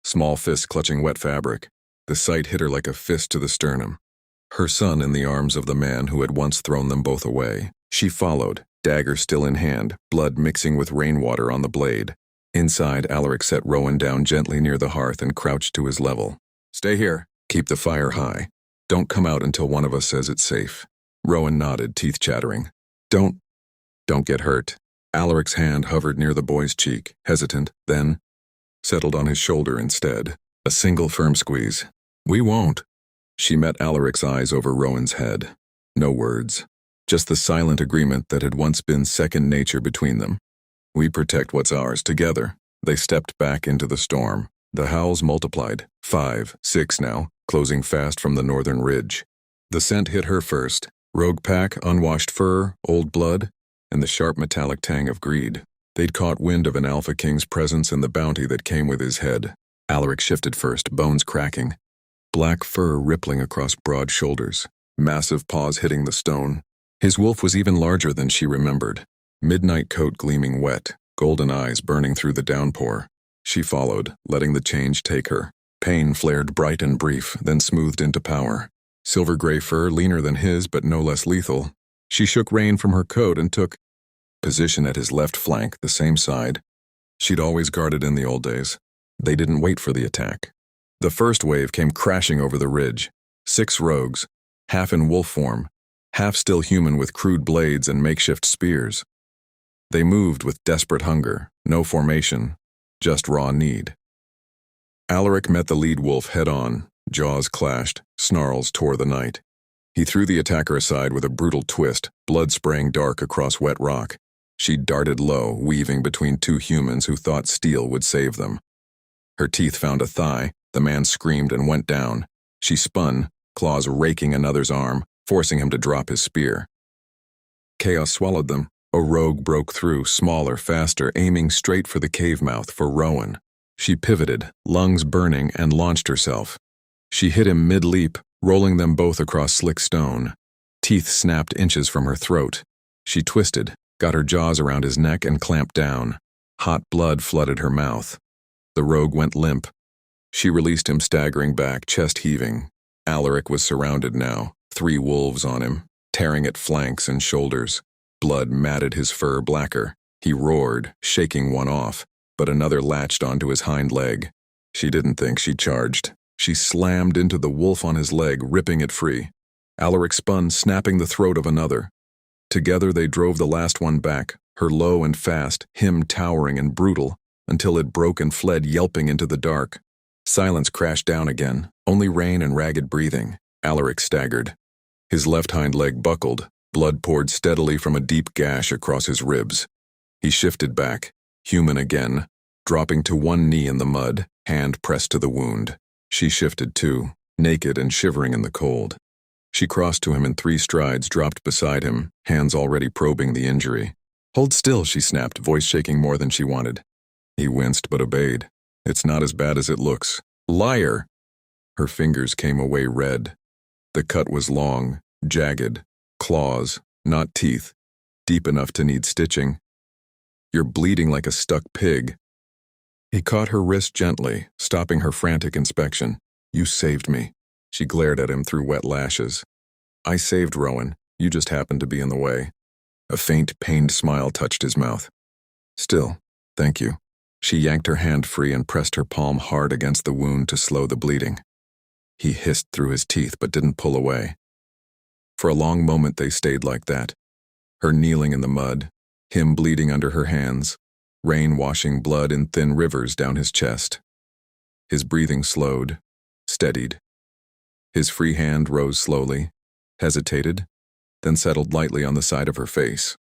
small fists clutching wet fabric. The sight hit her like a fist to the sternum. Her son in the arms of the man who had once thrown them both away. She followed, dagger still in hand, blood mixing with rainwater on the blade. Inside, Alaric set Rowan down gently near the hearth and crouched to his level. Stay here. Keep the fire high. Don't come out until one of us says it's safe. Rowan nodded, teeth chattering. Don't get hurt. Alaric's hand hovered near the boy's cheek, hesitant, then settled on his shoulder instead. A single firm squeeze. We won't. She met Alaric's eyes over Rowan's head. No words. Just the silent agreement that had once been second nature between them. We protect what's ours together. They stepped back into the storm. The howls multiplied. 5, 6 now, closing fast from the northern ridge. The scent hit her first. Rogue pack, unwashed fur, old blood, and the sharp metallic tang of greed. They'd caught wind of an Alpha King's presence and the bounty that came with his head. Alaric shifted first, bones cracking. Black fur rippling across broad shoulders, massive paws hitting the stone. His wolf was even larger than she remembered. Midnight coat gleaming wet, golden eyes burning through the downpour. She followed, letting the change take her. Pain flared bright and brief, then smoothed into power. Silver-gray fur, leaner than his but no less lethal. She shook Rain from her coat and took position at his left flank, the same side. She'd always guarded in the old days. They didn't wait for the attack. The first wave came crashing over the ridge. 6 rogues, half in wolf form, half still human with crude blades and makeshift spears. They moved with desperate hunger, no formation, just raw need. Alaric met the lead wolf head-on. Jaws clashed, snarls tore the night. He threw the attacker aside with a brutal twist, blood spraying dark across wet rock. She darted low, weaving between 2 humans who thought steel would save them. Her teeth found a thigh. The man screamed and went down. She spun, claws raking another's arm, forcing him to drop his spear. Chaos swallowed them. A rogue broke through, smaller, faster, aiming straight for the cave mouth for Rowan. She pivoted, lungs burning, and launched herself. She hit him mid-leap, rolling them both across slick stone. Teeth snapped inches from her throat. She twisted, got her jaws around his neck and clamped down. Hot blood flooded her mouth. The rogue went limp. She released him, staggering back, chest heaving. Alaric was surrounded now, 3 wolves on him, tearing at flanks and shoulders. Blood matted his fur blacker. He roared, shaking one off, but another latched onto his hind leg. She didn't think. She charged. She slammed into the wolf on his leg, ripping it free. Alaric spun, snapping the throat of another. Together they drove the last one back, her low and fast, him towering and brutal, until it broke and fled yelping into the dark. Silence crashed down again, only rain and ragged breathing. Alaric staggered. His left hind leg buckled, blood poured steadily from a deep gash across his ribs. He shifted back, human again, dropping to one knee in the mud, hand pressed to the wound. She shifted too, naked and shivering in the cold. She crossed to him in 3 strides, dropped beside him, hands already probing the injury. Hold still, she snapped, voice shaking more than she wanted. He winced but obeyed. It's not as bad as it looks. Liar! Her fingers came away red. The cut was long, jagged, claws, not teeth, deep enough to need stitching. You're bleeding like a stuck pig. He caught her wrist gently, stopping her frantic inspection. You saved me. She glared at him through wet lashes. I saved Rowan. You just happened to be in the way. A faint, pained smile touched his mouth. Still, thank you. She yanked her hand free and pressed her palm hard against the wound to slow the bleeding. He hissed through his teeth but didn't pull away. For a long moment they stayed like that, her kneeling in the mud, him bleeding under her hands, rain washing blood in thin rivers down his chest. His breathing slowed, steadied. His free hand rose slowly, hesitated, then settled lightly on the side of her face.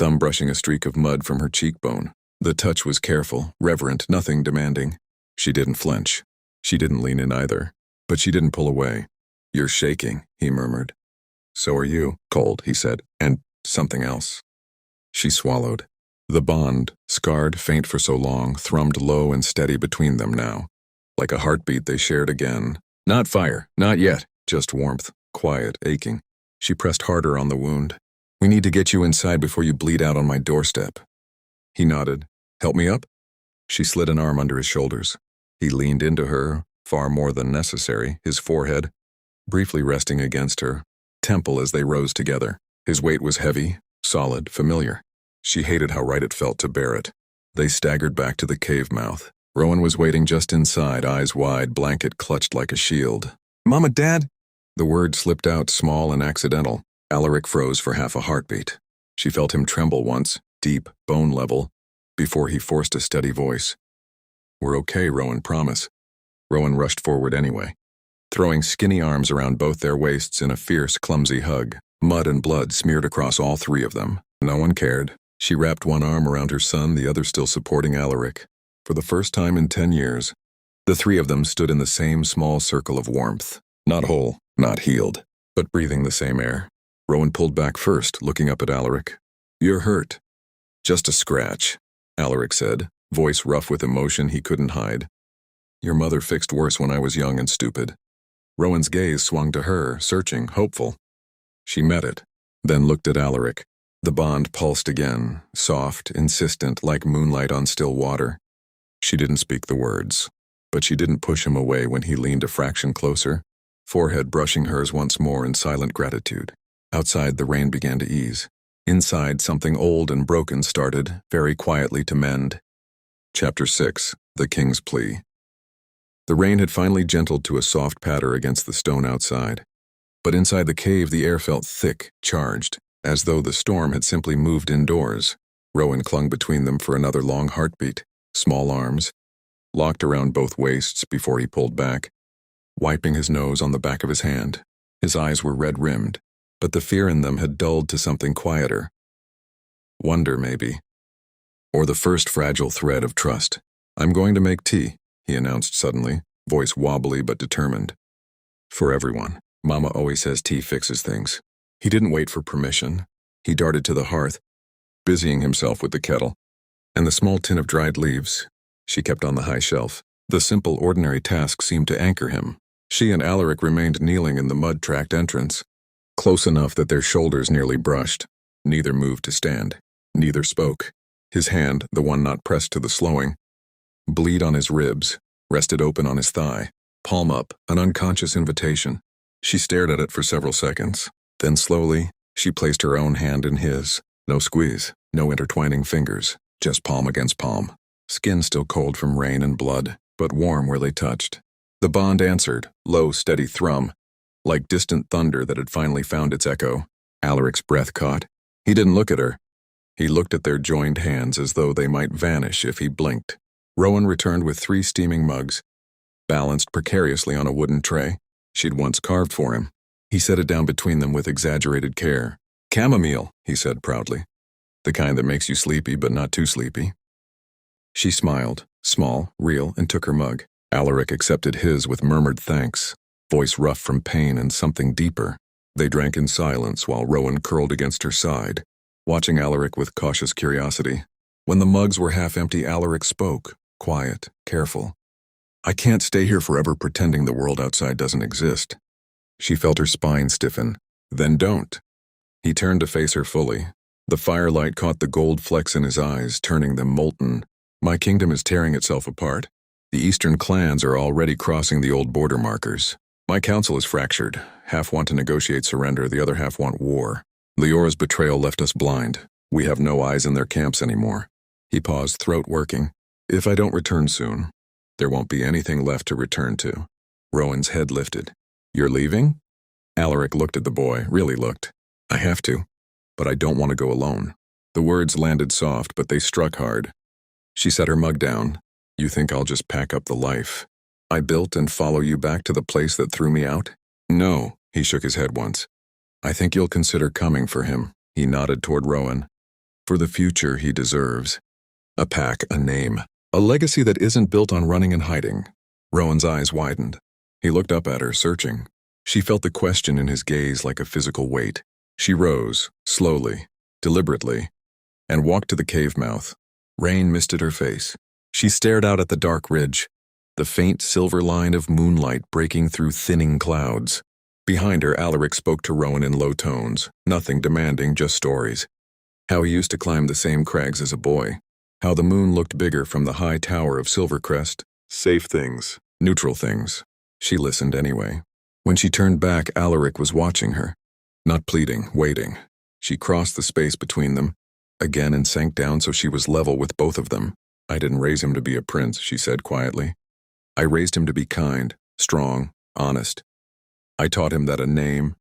thumb brushing a streak of mud from her cheekbone. The touch was careful, reverent, nothing demanding. She didn't flinch. She didn't lean in either. But she didn't pull away. "You're shaking," he murmured. "So are you." "Cold," he said, "and something else." She swallowed. The bond, scarred, faint for so long, thrummed low and steady between them now. Like a heartbeat they shared again. Not fire, not yet, just warmth, quiet, aching. She pressed harder on the wound. "We need to get you inside before you bleed out on my doorstep." He nodded. "Help me up?" She slid an arm under his shoulders. He leaned into her, far more than necessary, his forehead, briefly resting against her temple as they rose together. His weight was heavy, solid, familiar. She hated how right it felt to bear it. They staggered back to the cave mouth. Rowan was waiting just inside, eyes wide, blanket clutched like a shield. "Mama, Dad?" The word slipped out small and accidental. Alaric froze for half a heartbeat. She felt him tremble once, deep, bone level, before he forced a steady voice. "We're okay, Rowan, promise." Rowan rushed forward anyway, throwing skinny arms around both their waists in a fierce, clumsy hug. Mud and blood smeared across all three of them. No one cared. She wrapped one arm around her son, the other still supporting Alaric. For the first time in 10 years, the three of them stood in the same small circle of warmth. Not whole, not healed, but breathing the same air. Rowan pulled back first, looking up at Alaric. "You're hurt." "Just a scratch," Alaric said, voice rough with emotion he couldn't hide. "Your mother fixed worse when I was young and stupid." Rowan's gaze swung to her, searching, hopeful. She met it, then looked at Alaric. The bond pulsed again, soft, insistent, like moonlight on still water. She didn't speak the words, but she didn't push him away when he leaned a fraction closer, forehead brushing hers once more in silent gratitude. Outside, the rain began to ease. Inside, something old and broken started, very quietly to mend. Chapter 6, The King's Plea. The rain had finally gentled to a soft patter against the stone outside. But inside the cave, the air felt thick, charged, as though the storm had simply moved indoors. Rowan clung between them for another long heartbeat, small arms, locked around both waists before he pulled back, wiping his nose on the back of his hand. His eyes were red-rimmed, but the fear in them had dulled to something quieter. Wonder, maybe. Or the first fragile thread of trust. "I'm going to make tea," he announced suddenly, voice wobbly but determined. "For everyone. Mama always says tea fixes things." He didn't wait for permission. He darted to the hearth, busying himself with the kettle and the small tin of dried leaves she kept on the high shelf. The simple, ordinary task seemed to anchor him. She and Alaric remained kneeling in the mud-tracked entrance, close enough that their shoulders nearly brushed. Neither moved to stand. Neither spoke. His hand, the one not pressed to the slowing, bleed on his ribs, rested open on his thigh, palm up, an unconscious invitation. She stared at it for several seconds. Then slowly, she placed her own hand in his. No squeeze, no intertwining fingers, just palm against palm. Skin still cold from rain and blood, but warm where they touched. The bond answered, low, steady thrum, like distant thunder that had finally found its echo. Alaric's breath caught. He didn't look at her. He looked at their joined hands as though they might vanish if he blinked. Rowan returned with 3 steaming mugs, balanced precariously on a wooden tray she'd once carved for him. He set it down between them with exaggerated care. "Chamomile," he said proudly. "The kind that makes you sleepy but not too sleepy." She smiled, small, real, and took her mug. Alaric accepted his with murmured thanks, voice rough from pain and something deeper. They drank in silence while Rowan curled against her side, watching Alaric with cautious curiosity. When the mugs were half empty, Alaric spoke, quiet, careful. "I can't stay here forever pretending the world outside doesn't exist." She felt her spine stiffen. "Then don't." He turned to face her fully. The firelight caught the gold flecks in his eyes, turning them molten. "My kingdom is tearing itself apart. The eastern clans are already crossing the old border markers. My council is fractured. Half want to negotiate surrender, the other half want war. Leora's betrayal left us blind. We have no eyes in their camps anymore." He paused, throat working. "If I don't return soon, there won't be anything left to return to." Rowan's head lifted. "You're leaving?" Alaric looked at the boy, really looked. "I have to, but I don't want to go alone." The words landed soft, but they struck hard. She set her mug down. "You think I'll just pack up the life I built and follow you back to the place that threw me out?" "No," he shook his head once. "I think you'll consider coming for him." He nodded toward Rowan. For the future he deserves. A pack, a name. A legacy that isn't built on running and hiding. Rowan's eyes widened. He looked up at her, searching. She felt the question in his gaze like a physical weight. She rose, slowly, deliberately, and walked to the cave mouth. Rain misted her face. She stared out at the dark ridge, the faint silver line of moonlight breaking through thinning clouds. Behind her, Alaric spoke to Rowan in low tones, nothing demanding, just stories. How he used to climb the same crags as a boy. How the moon looked bigger from the high tower of Silvercrest. Safe things, neutral things. She listened anyway. When she turned back, Alaric was watching her. Not pleading, waiting. She crossed the space between them, again, and sank down so she was level with both of them. I didn't raise him to be a prince, she said quietly. I raised him to be kind, strong, honest. I taught him that a name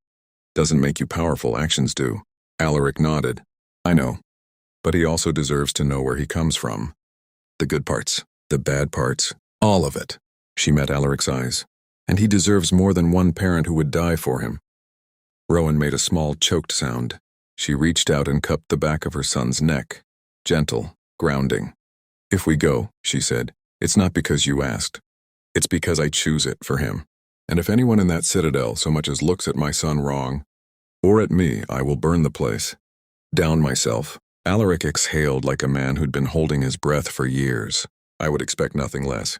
doesn't make you powerful, actions do. Alaric nodded. I know. But he also deserves to know where he comes from. The good parts, the bad parts, all of it. She met Alaric's eyes. And he deserves more than one parent who would die for him. Rowan made a small, choked sound. She reached out and cupped the back of her son's neck. Gentle, grounding. If we go, she said, it's not because you asked. It's because I choose it for him. And if anyone in that citadel so much as looks at my son wrong, or at me, I will burn the place. Down myself. Alaric exhaled like a man who'd been holding his breath for years. I would expect nothing less.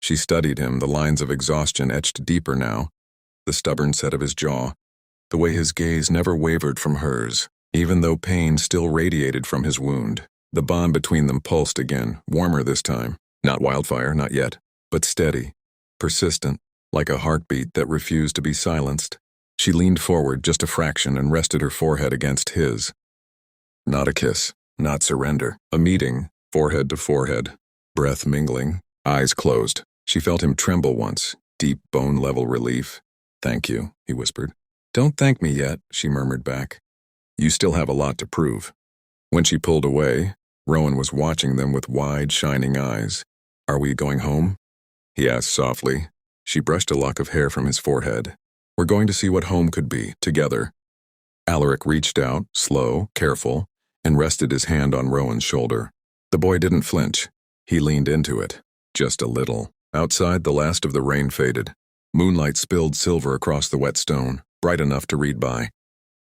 She studied him, the lines of exhaustion etched deeper now, the stubborn set of his jaw, the way his gaze never wavered from hers, even though pain still radiated from his wound. The bond between them pulsed again, warmer this time. Not wildfire, not yet, but steady, persistent, like a heartbeat that refused to be silenced. She leaned forward just a fraction and rested her forehead against his. Not a kiss, not surrender. A meeting, forehead to forehead, breath mingling, eyes closed. She felt him tremble once, deep bone-level relief. Thank you, he whispered. Don't thank me yet, she murmured back. You still have a lot to prove. When she pulled away, Rowan was watching them with wide, shining eyes. Are we going home? He asked softly. She brushed a lock of hair from his forehead. We're going to see what home could be, together. Alaric reached out, slow, careful, and rested his hand on Rowan's shoulder. The boy didn't flinch. He leaned into it, just a little. Outside, the last of the rain faded. Moonlight spilled silver across the wet stone, bright enough to read by.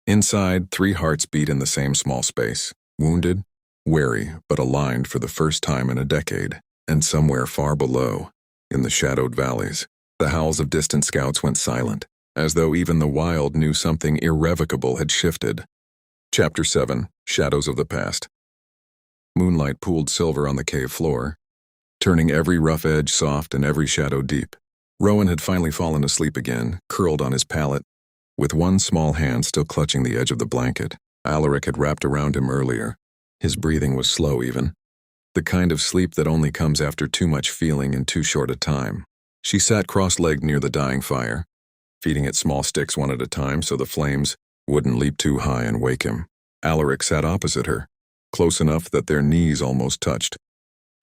Inside, 3 hearts beat in the same small space, wounded, wary, but aligned for the first time in a decade. And somewhere far below, in the shadowed valleys, the howls of distant scouts went silent, as though even the wild knew something irrevocable had shifted. Chapter 7, Shadows of the Past. Moonlight pooled silver on the cave floor, turning every rough edge soft and every shadow deep. Rowan had finally fallen asleep again, curled on his pallet, with one small hand still clutching the edge of the blanket. Alaric had wrapped around him earlier. His breathing was slow even. The kind of sleep that only comes after too much feeling in too short a time. She sat cross-legged near the dying fire, feeding it small sticks one at a time so the flames wouldn't leap too high and wake him. Alaric sat opposite her, close enough that their knees almost touched.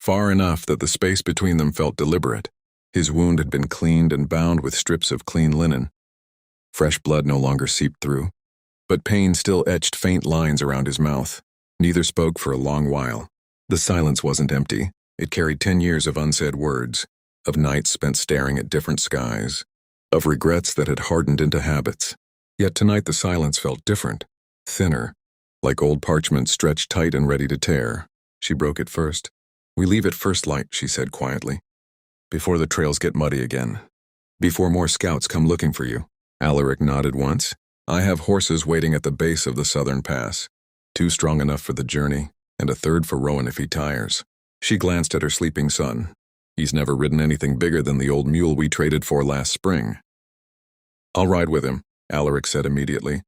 Far enough that the space between them felt deliberate. His wound had been cleaned and bound with strips of clean linen. Fresh blood no longer seeped through, but pain still etched faint lines around his mouth. Neither spoke for a long while. The silence wasn't empty. It carried 10 years of unsaid words, of nights spent staring at different skies, of regrets that had hardened into habits. Yet tonight the silence felt different, thinner, like old parchment stretched tight and ready to tear. She broke it first. We leave at first light, she said quietly. Before the trails get muddy again. Before more scouts come looking for you. Alaric nodded once. I have horses waiting at the base of the southern pass. 2 strong enough for the journey, and a 3rd for Rowan if he tires. She glanced at her sleeping son. He's never ridden anything bigger than the old mule we traded for last spring. I'll ride with him, Alaric said immediately.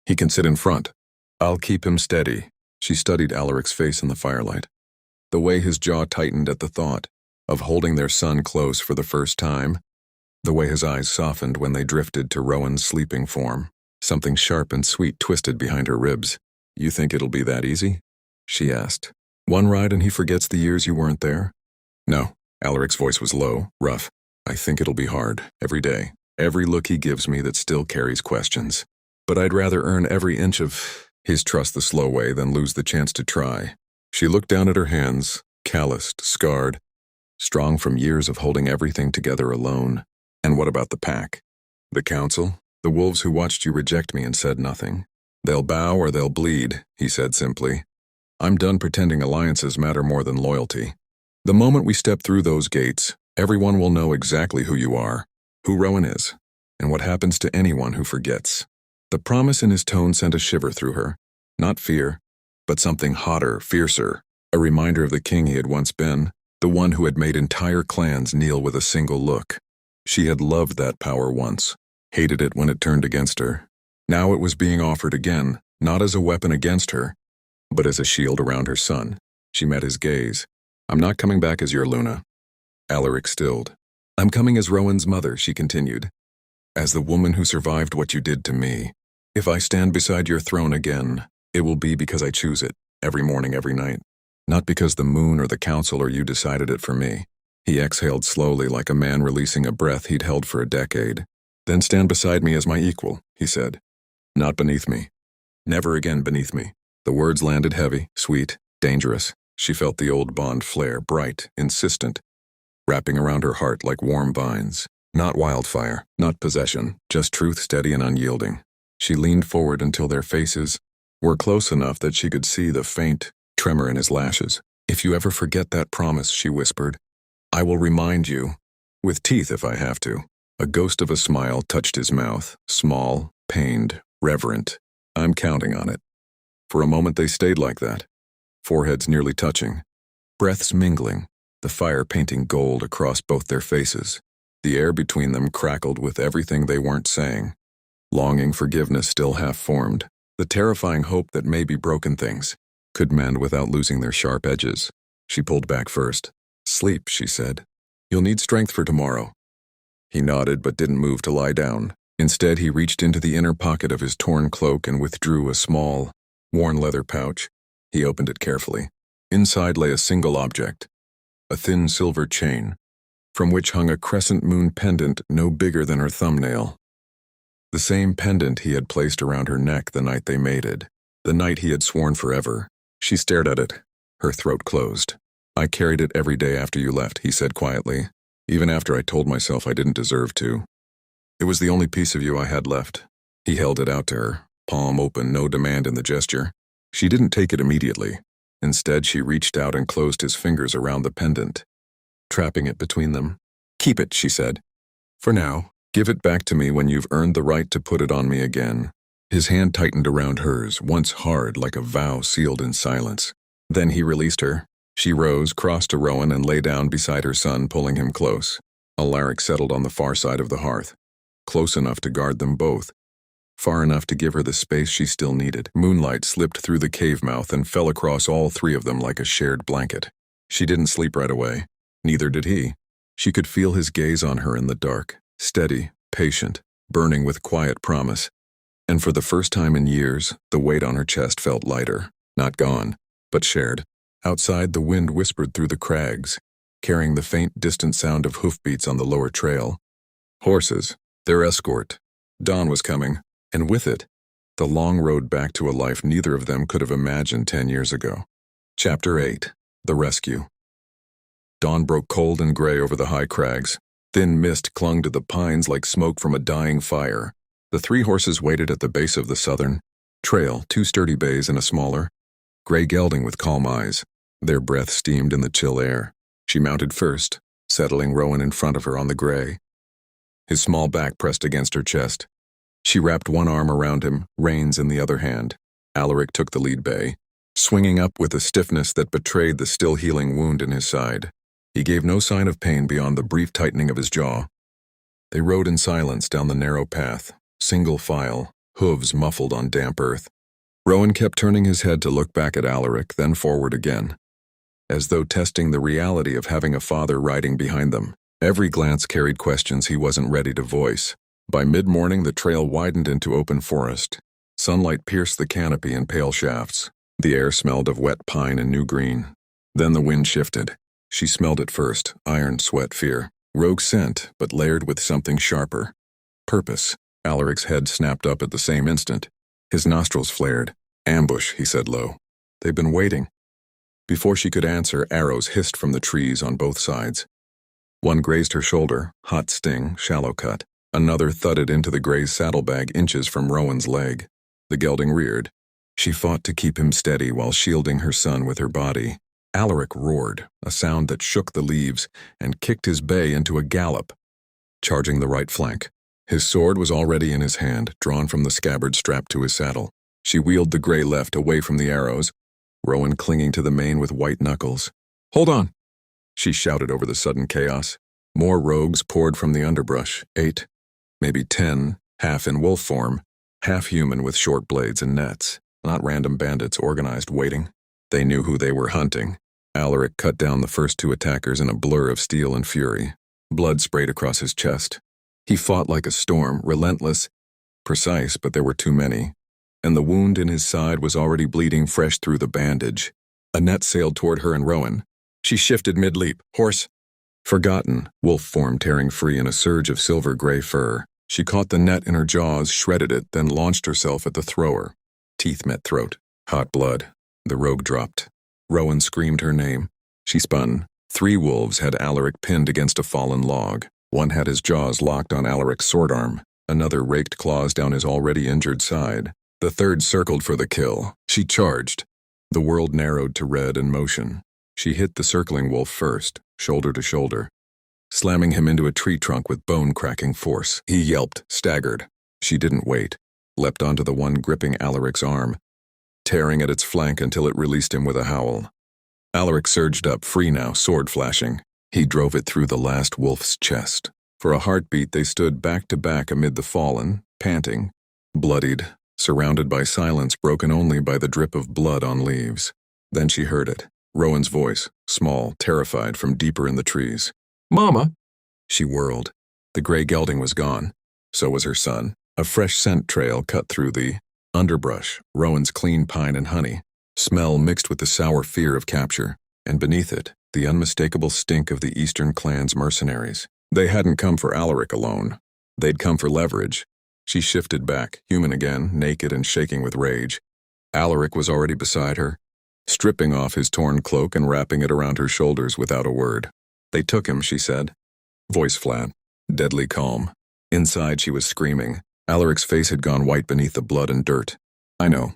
He can sit in front. I'll keep him steady. She studied Alaric's face in the firelight. The way his jaw tightened at the thought of holding their son close for the first time. The way his eyes softened when they drifted to Rowan's sleeping form. Something sharp and sweet twisted behind her ribs. You think it'll be that easy? She asked. One ride and he forgets the years you weren't there? No. Alaric's voice was low, rough. I think it'll be hard, every day. Every look he gives me that still carries questions. But I'd rather earn every inch of His trust the slow way, then lose the chance to try. She looked down at her hands, calloused, scarred, strong from years of holding everything together alone. And what about the pack? The council? The wolves who watched you reject me and said nothing. They'll bow or they'll bleed, he said simply. I'm done pretending alliances matter more than loyalty. The moment we step through those gates, everyone will know exactly who you are, who Rowan is, and what happens to anyone who forgets. The promise in his tone sent a shiver through her. Not fear, but something hotter, fiercer, a reminder of the king he had once been, the one who had made entire clans kneel with a single look. She had loved that power once, hated it when it turned against her. Now it was being offered again, not as a weapon against her, but as a shield around her son. She met his gaze. I'm not coming back as your Luna. Alaric stilled. I'm coming as Rowan's mother, she continued. As the woman who survived what you did to me. If I stand beside your throne again, it will be because I choose it, every morning, every night. Not because the moon or the council or you decided it for me. He exhaled slowly like a man releasing a breath he'd held for a decade. Then stand beside me as my equal, he said. Not beneath me. Never again beneath me. The words landed heavy, sweet, dangerous. She felt the old bond flare, bright, insistent, wrapping around her heart like warm vines. Not wildfire, not possession, just truth steady and unyielding. She leaned forward until their faces were close enough that she could see the faint tremor in his lashes. If you ever forget that promise, she whispered, I will remind you, with teeth if I have to. A ghost of a smile touched his mouth, small, pained, reverent. I'm counting on it. For a moment they stayed like that, foreheads nearly touching, breaths mingling, the fire painting gold across both their faces. The air between them crackled with everything they weren't saying. Longing forgiveness still half-formed, the terrifying hope that maybe broken things could mend without losing their sharp edges. She pulled back first. Sleep, she said. You'll need strength for tomorrow. He nodded but didn't move to lie down. Instead, he reached into the inner pocket of his torn cloak and withdrew a small, worn leather pouch. He opened it carefully. Inside lay a single object, a thin silver chain, from which hung a crescent moon pendant no bigger than her thumbnail. The same pendant he had placed around her neck the night they mated, the night he had sworn forever. She stared at it, her throat closed. I carried it every day after you left, he said quietly, even after I told myself I didn't deserve to. It was the only piece of you I had left. He held it out to her, palm open, no demand in the gesture. She didn't take it immediately. Instead, she reached out and closed his fingers around the pendant, trapping it between them. Keep it, she said. For now, give it back to me when you've earned the right to put it on me again. His hand tightened around hers, once hard like a vow sealed in silence. Then he released her. She rose, crossed to Rowan, and lay down beside her son, pulling him close. Alaric settled on the far side of the hearth, close enough to guard them both, far enough to give her the space she still needed. Moonlight slipped through the cave mouth and fell across all three of them like a shared blanket. She didn't sleep right away. Neither did he. She could feel his gaze on her in the dark, steady, patient, burning with quiet promise. And for the first time in years, the weight on her chest felt lighter, not gone, but shared. Outside, the wind whispered through the crags, carrying the faint, distant sound of hoofbeats on the lower trail. Horses, their escort. Dawn was coming, and with it, the long road back to a life neither of them could have imagined 10 years ago. Chapter 8. The Rescue. Dawn broke cold and gray over the high crags. Thin mist clung to the pines like smoke from a dying fire. The three horses waited at the base of the southern trail, 2 sturdy bays and a smaller, gray gelding with calm eyes. Their breath steamed in the chill air. She mounted first, settling Rowan in front of her on the gray, his small back pressed against her chest. She wrapped one arm around him, reins in the other hand. Alaric took the lead bay, swinging up with a stiffness that betrayed the still healing wound in his side. He gave no sign of pain beyond the brief tightening of his jaw. They rode in silence down the narrow path, single file, hooves muffled on damp earth. Rowan kept turning his head to look back at Alaric, then forward again, as though testing the reality of having a father riding behind them. Every glance carried questions he wasn't ready to voice. By mid-morning, the trail widened into open forest. Sunlight pierced the canopy in pale shafts. The air smelled of wet pine and new green. Then the wind shifted. She smelled it first, iron, sweat, fear. Rogue scent, but layered with something sharper. Purpose. Alaric's head snapped up at the same instant. His nostrils flared. Ambush, he said low. They've been waiting. Before she could answer, arrows hissed from the trees on both sides. One grazed her shoulder, hot sting, shallow cut. Another thudded into the gray's saddlebag inches from Rowan's leg. The gelding reared. She fought to keep him steady while shielding her son with her body. Alaric roared, a sound that shook the leaves, and kicked his bay into a gallop, charging the right flank. His sword was already in his hand, drawn from the scabbard strapped to his saddle. She wheeled the gray left away from the arrows, Rowan clinging to the mane with white knuckles. "Hold on!" she shouted over the sudden chaos. More rogues poured from the underbrush, 8, maybe 10, half in wolf form, half human with short blades and nets, not random bandits organized waiting. They knew who they were hunting. Alaric cut down the first 2 attackers in a blur of steel and fury. Blood sprayed across his chest. He fought like a storm, relentless, precise, but there were too many. And the wound in his side was already bleeding fresh through the bandage. A net sailed toward her and Rowan. She shifted mid-leap. Horse. Forgotten, wolf form tearing free in a surge of silver-gray fur. She caught the net in her jaws, shredded it, then launched herself at the thrower. Teeth met throat. Hot blood. The rogue dropped. Rowan screamed her name. She spun. 3 wolves had Alaric pinned against a fallen log. One had his jaws locked on Alaric's sword arm. Another raked claws down his already injured side. The third circled for the kill. She charged. The world narrowed to red and motion. She hit the circling wolf first, shoulder to shoulder, slamming him into a tree trunk with bone-cracking force. He yelped, staggered. She didn't wait. Leapt onto the one gripping Alaric's arm, tearing at its flank until it released him with a howl. Alaric surged up, free now, sword flashing. He drove it through the last wolf's chest. For a heartbeat, they stood back to back amid the fallen, panting, bloodied, surrounded by silence broken only by the drip of blood on leaves. Then she heard it. Rowan's voice, small, terrified from deeper in the trees. "Mama!" She whirled. The gray gelding was gone. So was her son. A fresh scent trail cut through the underbrush, Rowan's clean pine and honey, smell mixed with the sour fear of capture, and beneath it, the unmistakable stink of the Eastern Clan's mercenaries. They hadn't come for Alaric alone. They'd come for leverage. She shifted back, human again, naked and shaking with rage. Alaric was already beside her, stripping off his torn cloak and wrapping it around her shoulders without a word. "They took him," she said, voice flat, deadly calm. Inside she was screaming. Alaric's face had gone white beneath the blood and dirt. "I know."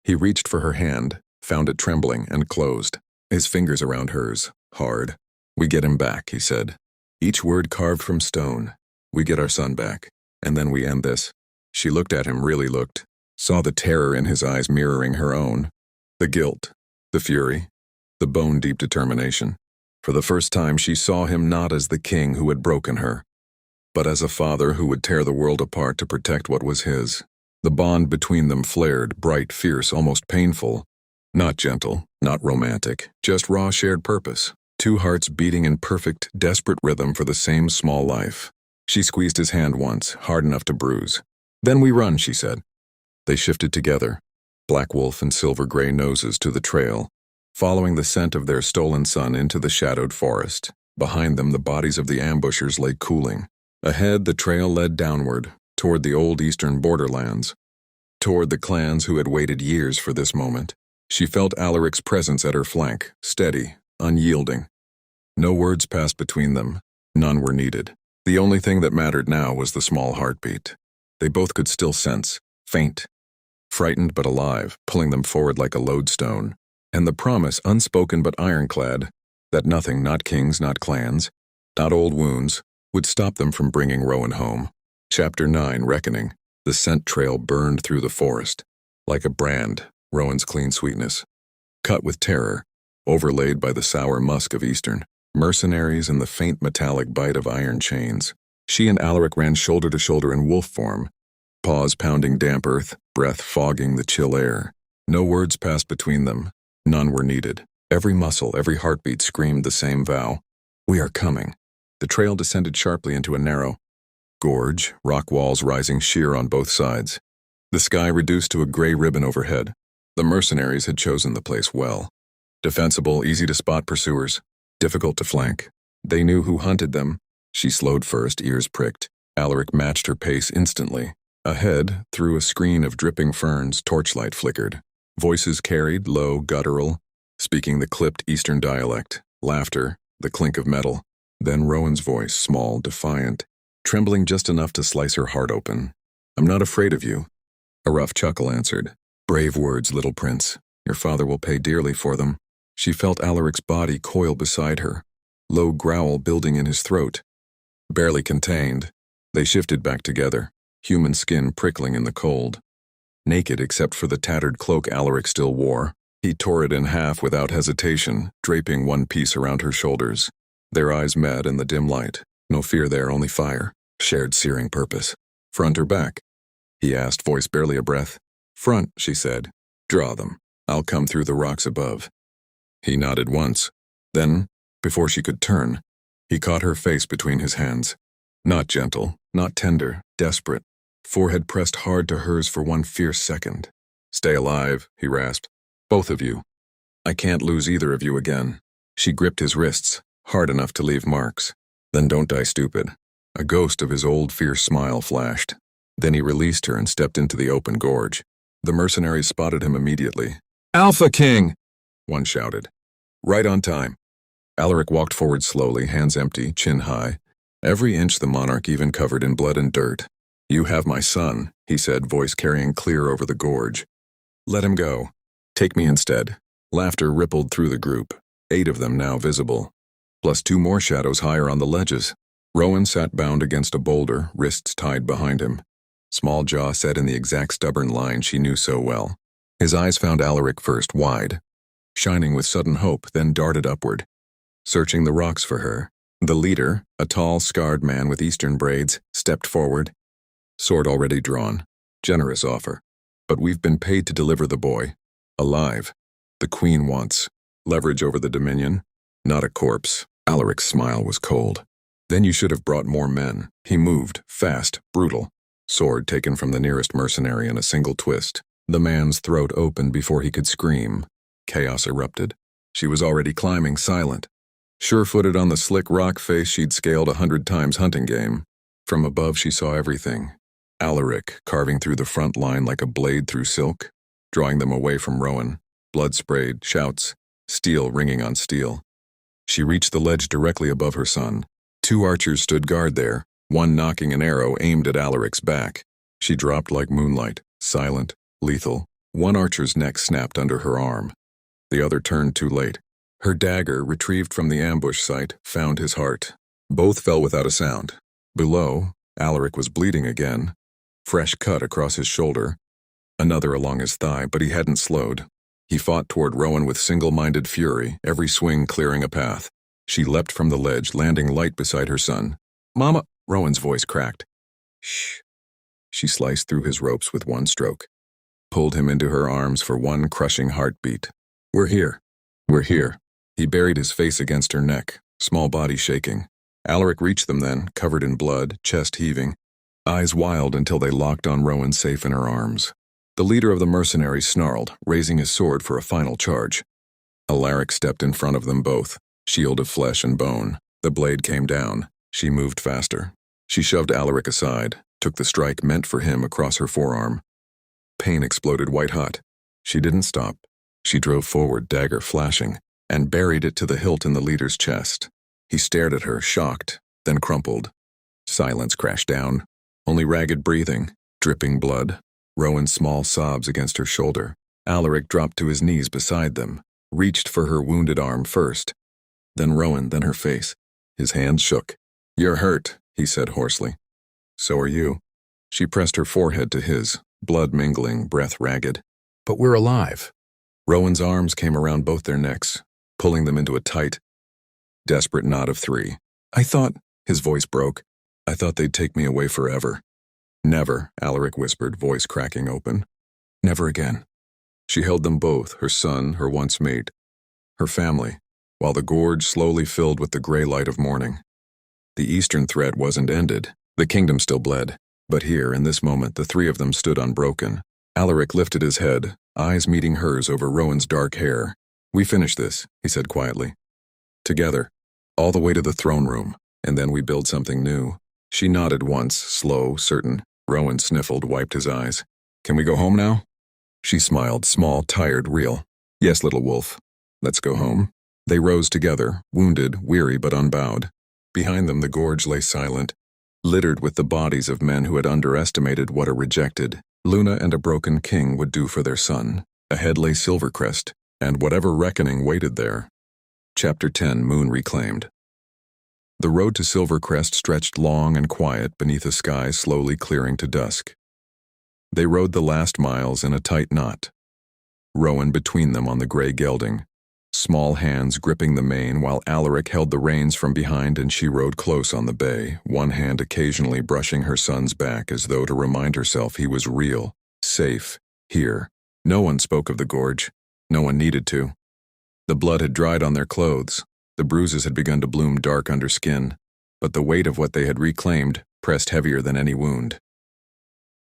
He reached for her hand, found it trembling, and closed, his fingers around hers, hard. "We get him back," he said, each word carved from stone. "We get our son back, and then we end this." She looked at him, really looked, saw the terror in his eyes mirroring her own, the guilt, the fury, the bone-deep determination. For the first time she saw him not as the king who had broken her, but as a father who would tear the world apart to protect what was his. The bond between them flared, bright, fierce, almost painful. Not gentle, not romantic, just raw shared purpose. 2 hearts beating in perfect, desperate rhythm for the same small life. She squeezed his hand once, hard enough to bruise. "Then we run," she said. They shifted together, black wolf and silver-gray noses to the trail, following the scent of their stolen son into the shadowed forest. Behind them, the bodies of the ambushers lay cooling. Ahead, the trail led downward, toward the old eastern borderlands, toward the clans who had waited years for this moment. She felt Alaric's presence at her flank, steady, unyielding. No words passed between them. None were needed. The only thing that mattered now was the small heartbeat. They both could still sense, faint, frightened but alive, pulling them forward like a lodestone. And the promise, unspoken but ironclad, that nothing, not kings, not clans, not old wounds, would stop them from bringing Rowan home. Chapter 9, Reckoning. The scent trail burned through the forest, like a brand, Rowan's clean sweetness, cut with terror, overlaid by the sour musk of Eastern mercenaries and the faint metallic bite of iron chains. She and Alaric ran shoulder to shoulder in wolf form, paws pounding damp earth, breath fogging the chill air. No words passed between them. None were needed. Every muscle, every heartbeat screamed the same vow. "We are coming." The trail descended sharply into a narrow gorge, rock walls rising sheer on both sides. The sky reduced to a gray ribbon overhead. The mercenaries had chosen the place well. Defensible, easy to spot pursuers, difficult to flank. They knew who hunted them. She slowed first, ears pricked. Alaric matched her pace instantly. Ahead, through a screen of dripping ferns, torchlight flickered. Voices carried, low, guttural, speaking the clipped Eastern dialect. Laughter, the clink of metal. Then Rowan's voice, small, defiant, trembling just enough to slice her heart open. "I'm not afraid of you." A rough chuckle answered. "Brave words, little prince. Your father will pay dearly for them." She felt Alaric's body coil beside her, low growl building in his throat. Barely contained, they shifted back together, human skin prickling in the cold. Naked except for the tattered cloak Alaric still wore, he tore it in half without hesitation, draping one piece around her shoulders. Their eyes met in the dim light. No fear there, only fire. Shared searing purpose. "Front or back?" he asked, voice barely a breath. "Front," she said. "Draw them. I'll come through the rocks above." He nodded once. Then, before she could turn, he caught her face between his hands. Not gentle, not tender, desperate. Forehead pressed hard to hers for one fierce second. "Stay alive," he rasped. "Both of you. I can't lose either of you again." She gripped his wrists, hard enough to leave marks. "Then don't die stupid." A ghost of his old fierce smile flashed. Then he released her and stepped into the open gorge. The mercenaries spotted him immediately. "Alpha King!" one shouted. Right on time. Alaric walked forward slowly, hands empty, chin high, every inch the monarch even covered in blood and dirt. "You have my son," he said, voice carrying clear over the gorge. "Let him go. Take me instead." Laughter rippled through the group, 8 of them now visible, plus 2 more shadows higher on the ledges. Rowan sat bound against a boulder, wrists tied behind him. Small jaw set in the exact stubborn line she knew so well. His eyes found Alaric first, wide, shining with sudden hope, then darted upward, searching the rocks for her. The leader, a tall, scarred man with Eastern braids, stepped forward, sword already drawn. "Generous offer. But we've been paid to deliver the boy. Alive. The Queen wants leverage over the Dominion, not a corpse." Alaric's smile was cold. "Then you should have brought more men." He moved, fast, brutal. Sword taken from the nearest mercenary in a single twist. The man's throat opened before he could scream. Chaos erupted. She was already climbing, silent, sure-footed on the slick rock face she'd scaled 100 times hunting game. From above she saw everything. Alaric carving through the front line like a blade through silk, drawing them away from Rowan. Blood sprayed, shouts, steel ringing on steel. She reached the ledge directly above her son. 2 archers stood guard there, one knocking an arrow aimed at Alaric's back. She dropped like moonlight, silent, lethal. One archer's neck snapped under her arm. The other turned too late. Her dagger, retrieved from the ambush site, found his heart. Both fell without a sound. Below, Alaric was bleeding again. Fresh cut across his shoulder. Another along his thigh, but he hadn't slowed. He fought toward Rowan with single-minded fury, every swing clearing a path. She leapt from the ledge, landing light beside her son. "Mama!" Rowan's voice cracked. "Shh." She sliced through his ropes with one stroke, pulled him into her arms for one crushing heartbeat. "We're here. We're here." He buried his face against her neck, small body shaking. Alaric reached them then, covered in blood, chest heaving, eyes wild until they locked on Rowan safe in her arms. The leader of the mercenaries snarled, raising his sword for a final charge. Alaric stepped in front of them both, shield of flesh and bone. The blade came down. She moved faster. She shoved Alaric aside, took the strike meant for him across her forearm. Pain exploded white-hot. She didn't stop. She drove forward, dagger flashing, and buried it to the hilt in the leader's chest. He stared at her, shocked, then crumpled. Silence crashed down. Only ragged breathing, dripping blood. Rowan's small sobs against her shoulder. Alaric dropped to his knees beside them, reached for her wounded arm first. Then Rowan, then her face. His hands shook. "You're hurt," he said hoarsely. "So are you." She pressed her forehead to his, blood mingling, breath ragged. "But we're alive." Rowan's arms came around both their necks, pulling them into a tight, desperate knot of 3. "I thought," his voice broke, "I thought they'd take me away forever." "Never," Alaric whispered, voice cracking open. "Never again." She held them both, her son, her once mate, her family, while the gorge slowly filled with the gray light of morning. The eastern threat wasn't ended. The kingdom still bled. But here, in this moment, the 3 of them stood unbroken. Alaric lifted his head, eyes meeting hers over Rowan's dark hair. "We finish this," he said quietly. "Together, all the way to the throne room, and then we build something new." She nodded once, slow, certain. Rowan sniffled, wiped his eyes. "Can we go home now?" She smiled, small, tired, real. Yes, little wolf. Let's go home. They rose together, wounded, weary but unbowed. Behind them the gorge lay silent, littered with the bodies of men who had underestimated what a rejected, Luna and a broken king would do for their son. Ahead lay Silvercrest, and whatever reckoning waited there. Chapter 10, Moon Reclaimed. The road to Silvercrest stretched long and quiet beneath a sky slowly clearing to dusk. They rode the last miles in a tight knot, Rowan between them on the gray gelding, small hands gripping the mane while Alaric held the reins from behind and she rode close on the bay, one hand occasionally brushing her son's back as though to remind herself he was real, safe, here. No one spoke of the gorge. No one needed to. The blood had dried on their clothes. The bruises had begun to bloom dark under skin, but the weight of what they had reclaimed pressed heavier than any wound.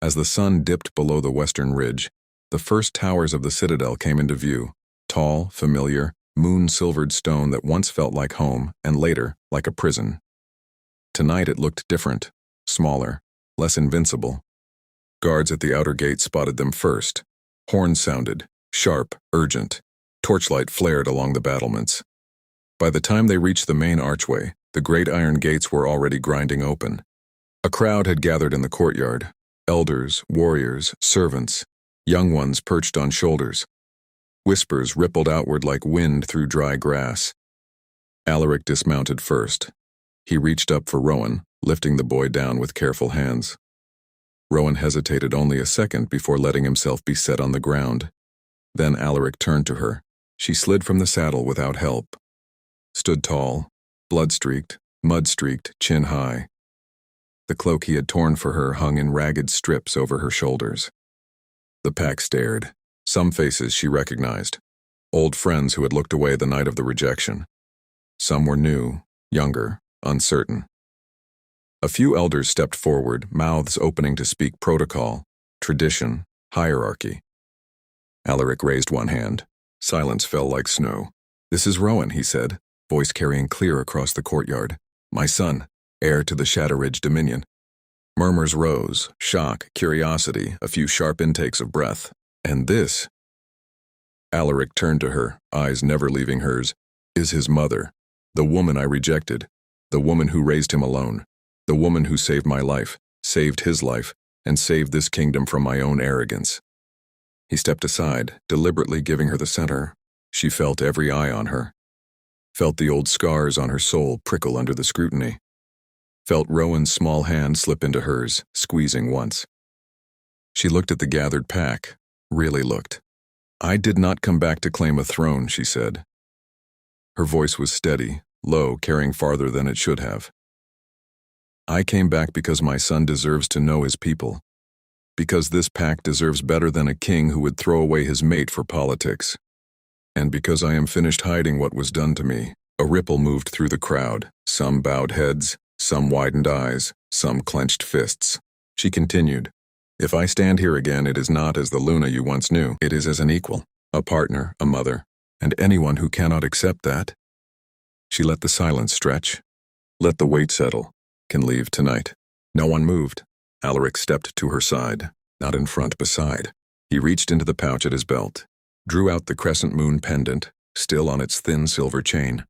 As the sun dipped below the western ridge, the first towers of the citadel came into view, tall, familiar, moon-silvered stone that once felt like home and later like a prison. Tonight it looked different, smaller, less invincible. Guards at the outer gate spotted them first. Horns sounded, sharp, urgent. Torchlight flared along the battlements. By the time they reached the main archway, the great iron gates were already grinding open. A crowd had gathered in the courtyard. Elders, warriors, servants, young ones perched on shoulders. Whispers rippled outward like wind through dry grass. Alaric dismounted first. He reached up for Rowan, lifting the boy down with careful hands. Rowan hesitated only a second before letting himself be set on the ground. Then Alaric turned to her. She slid from the saddle without help. Stood tall, blood-streaked, mud-streaked, chin high. The cloak he had torn for her hung in ragged strips over her shoulders. The pack stared. Some faces she recognized. Old friends who had looked away the night of the rejection. Some were new, younger, uncertain. A few elders stepped forward, mouths opening to speak protocol, tradition, hierarchy. Alaric raised one hand. Silence fell like snow. "This is Rowan," he said, voice carrying clear across the courtyard. "My son, heir to the Shadowridge Dominion." Murmurs rose, shock, curiosity, a few sharp intakes of breath. "And this," Alaric turned to her, eyes never leaving hers, "is his mother, the woman I rejected, the woman who raised him alone, the woman who saved my life, saved his life, and saved this kingdom from my own arrogance." He stepped aside, deliberately giving her the center. She felt every eye on her. Felt the old scars on her soul prickle under the scrutiny. Felt Rowan's small hand slip into hers, squeezing once. She looked at the gathered pack, really looked. "I did not come back to claim a throne," she said. Her voice was steady, low, carrying farther than it should have. "I came back because my son deserves to know his people. Because this pack deserves better than a king who would throw away his mate for politics. And because I am finished hiding what was done to me." A ripple moved through the crowd, some bowed heads, some widened eyes, some clenched fists. She continued, "If I stand here again, it is not as the Luna you once knew. It is as an equal, a partner, a mother, and anyone who cannot accept that." She let the silence stretch. "Let the weight settle. Can leave tonight." No one moved. Alaric stepped to her side, not in front, beside. He reached into the pouch at his belt, drew out the crescent moon pendant, still on its thin silver chain.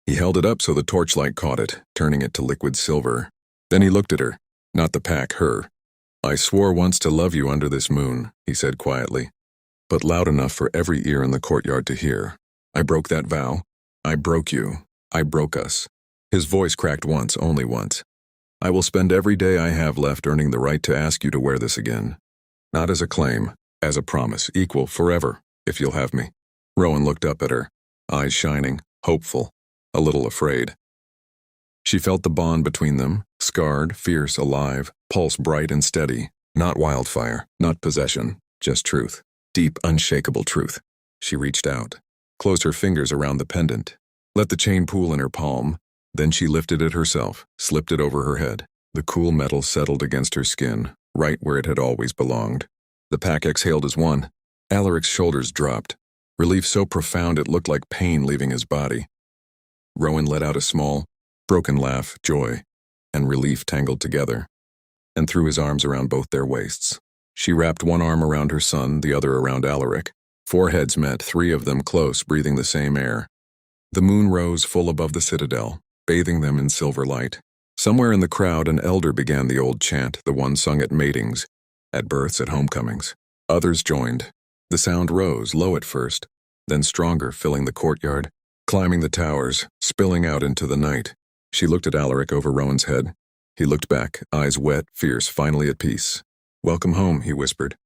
He held it up so the torchlight caught it, turning it to liquid silver. Then he looked at her, not the pack, her. "I swore once to love you under this moon," he said quietly, but loud enough for every ear in the courtyard to hear. "I broke that vow. I broke you. I broke us." His voice cracked once, only once. "I will spend every day I have left earning the right to ask you to wear this again. Not as a claim, as a promise, equal forever, if you'll have me." Rowan looked up at her, eyes shining, hopeful, a little afraid. She felt the bond between them, scarred, fierce, alive, pulse bright and steady, not wildfire, not possession, just truth, deep, unshakable truth. She reached out, closed her fingers around the pendant, let the chain pool in her palm, then she lifted it herself, slipped it over her head. The cool metal settled against her skin, right where it had always belonged. The pack exhaled as one. Alaric's shoulders dropped, relief so profound it looked like pain leaving his body. Rowan let out a small, broken laugh, joy, and relief tangled together, and threw his arms around both their waists. She wrapped one arm around her son, the other around Alaric. Foreheads met, three of them close, breathing the same air. The moon rose full above the citadel, bathing them in silver light. Somewhere in the crowd, an elder began the old chant, the one sung at matings, at births, at homecomings. Others joined. The sound rose, low at first, then stronger, filling the courtyard, climbing the towers, spilling out into the night. She looked at Alaric over Rowan's head. He looked back, eyes wet, fierce, finally at peace. "Welcome home," he whispered.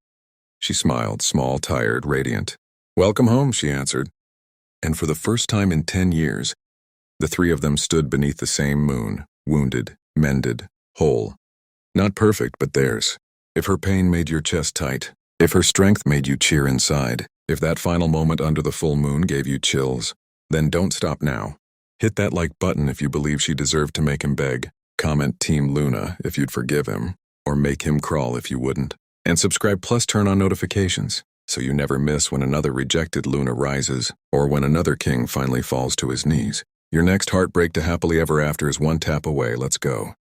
She smiled, small, tired, radiant. "Welcome home," she answered. And for the first time in 10 years, the three of them stood beneath the same moon, wounded, mended, whole. Not perfect, but theirs. If her pain made your chest tight, if her strength made you cheer inside, if that final moment under the full moon gave you chills, then don't stop now. Hit that like button if you believe she deserved to make him beg. Comment Team Luna if you'd forgive him, or make him crawl if you wouldn't. And subscribe plus turn on notifications, so you never miss when another rejected Luna rises, or when another king finally falls to his knees. Your next heartbreak to happily ever after is one tap away. Let's go.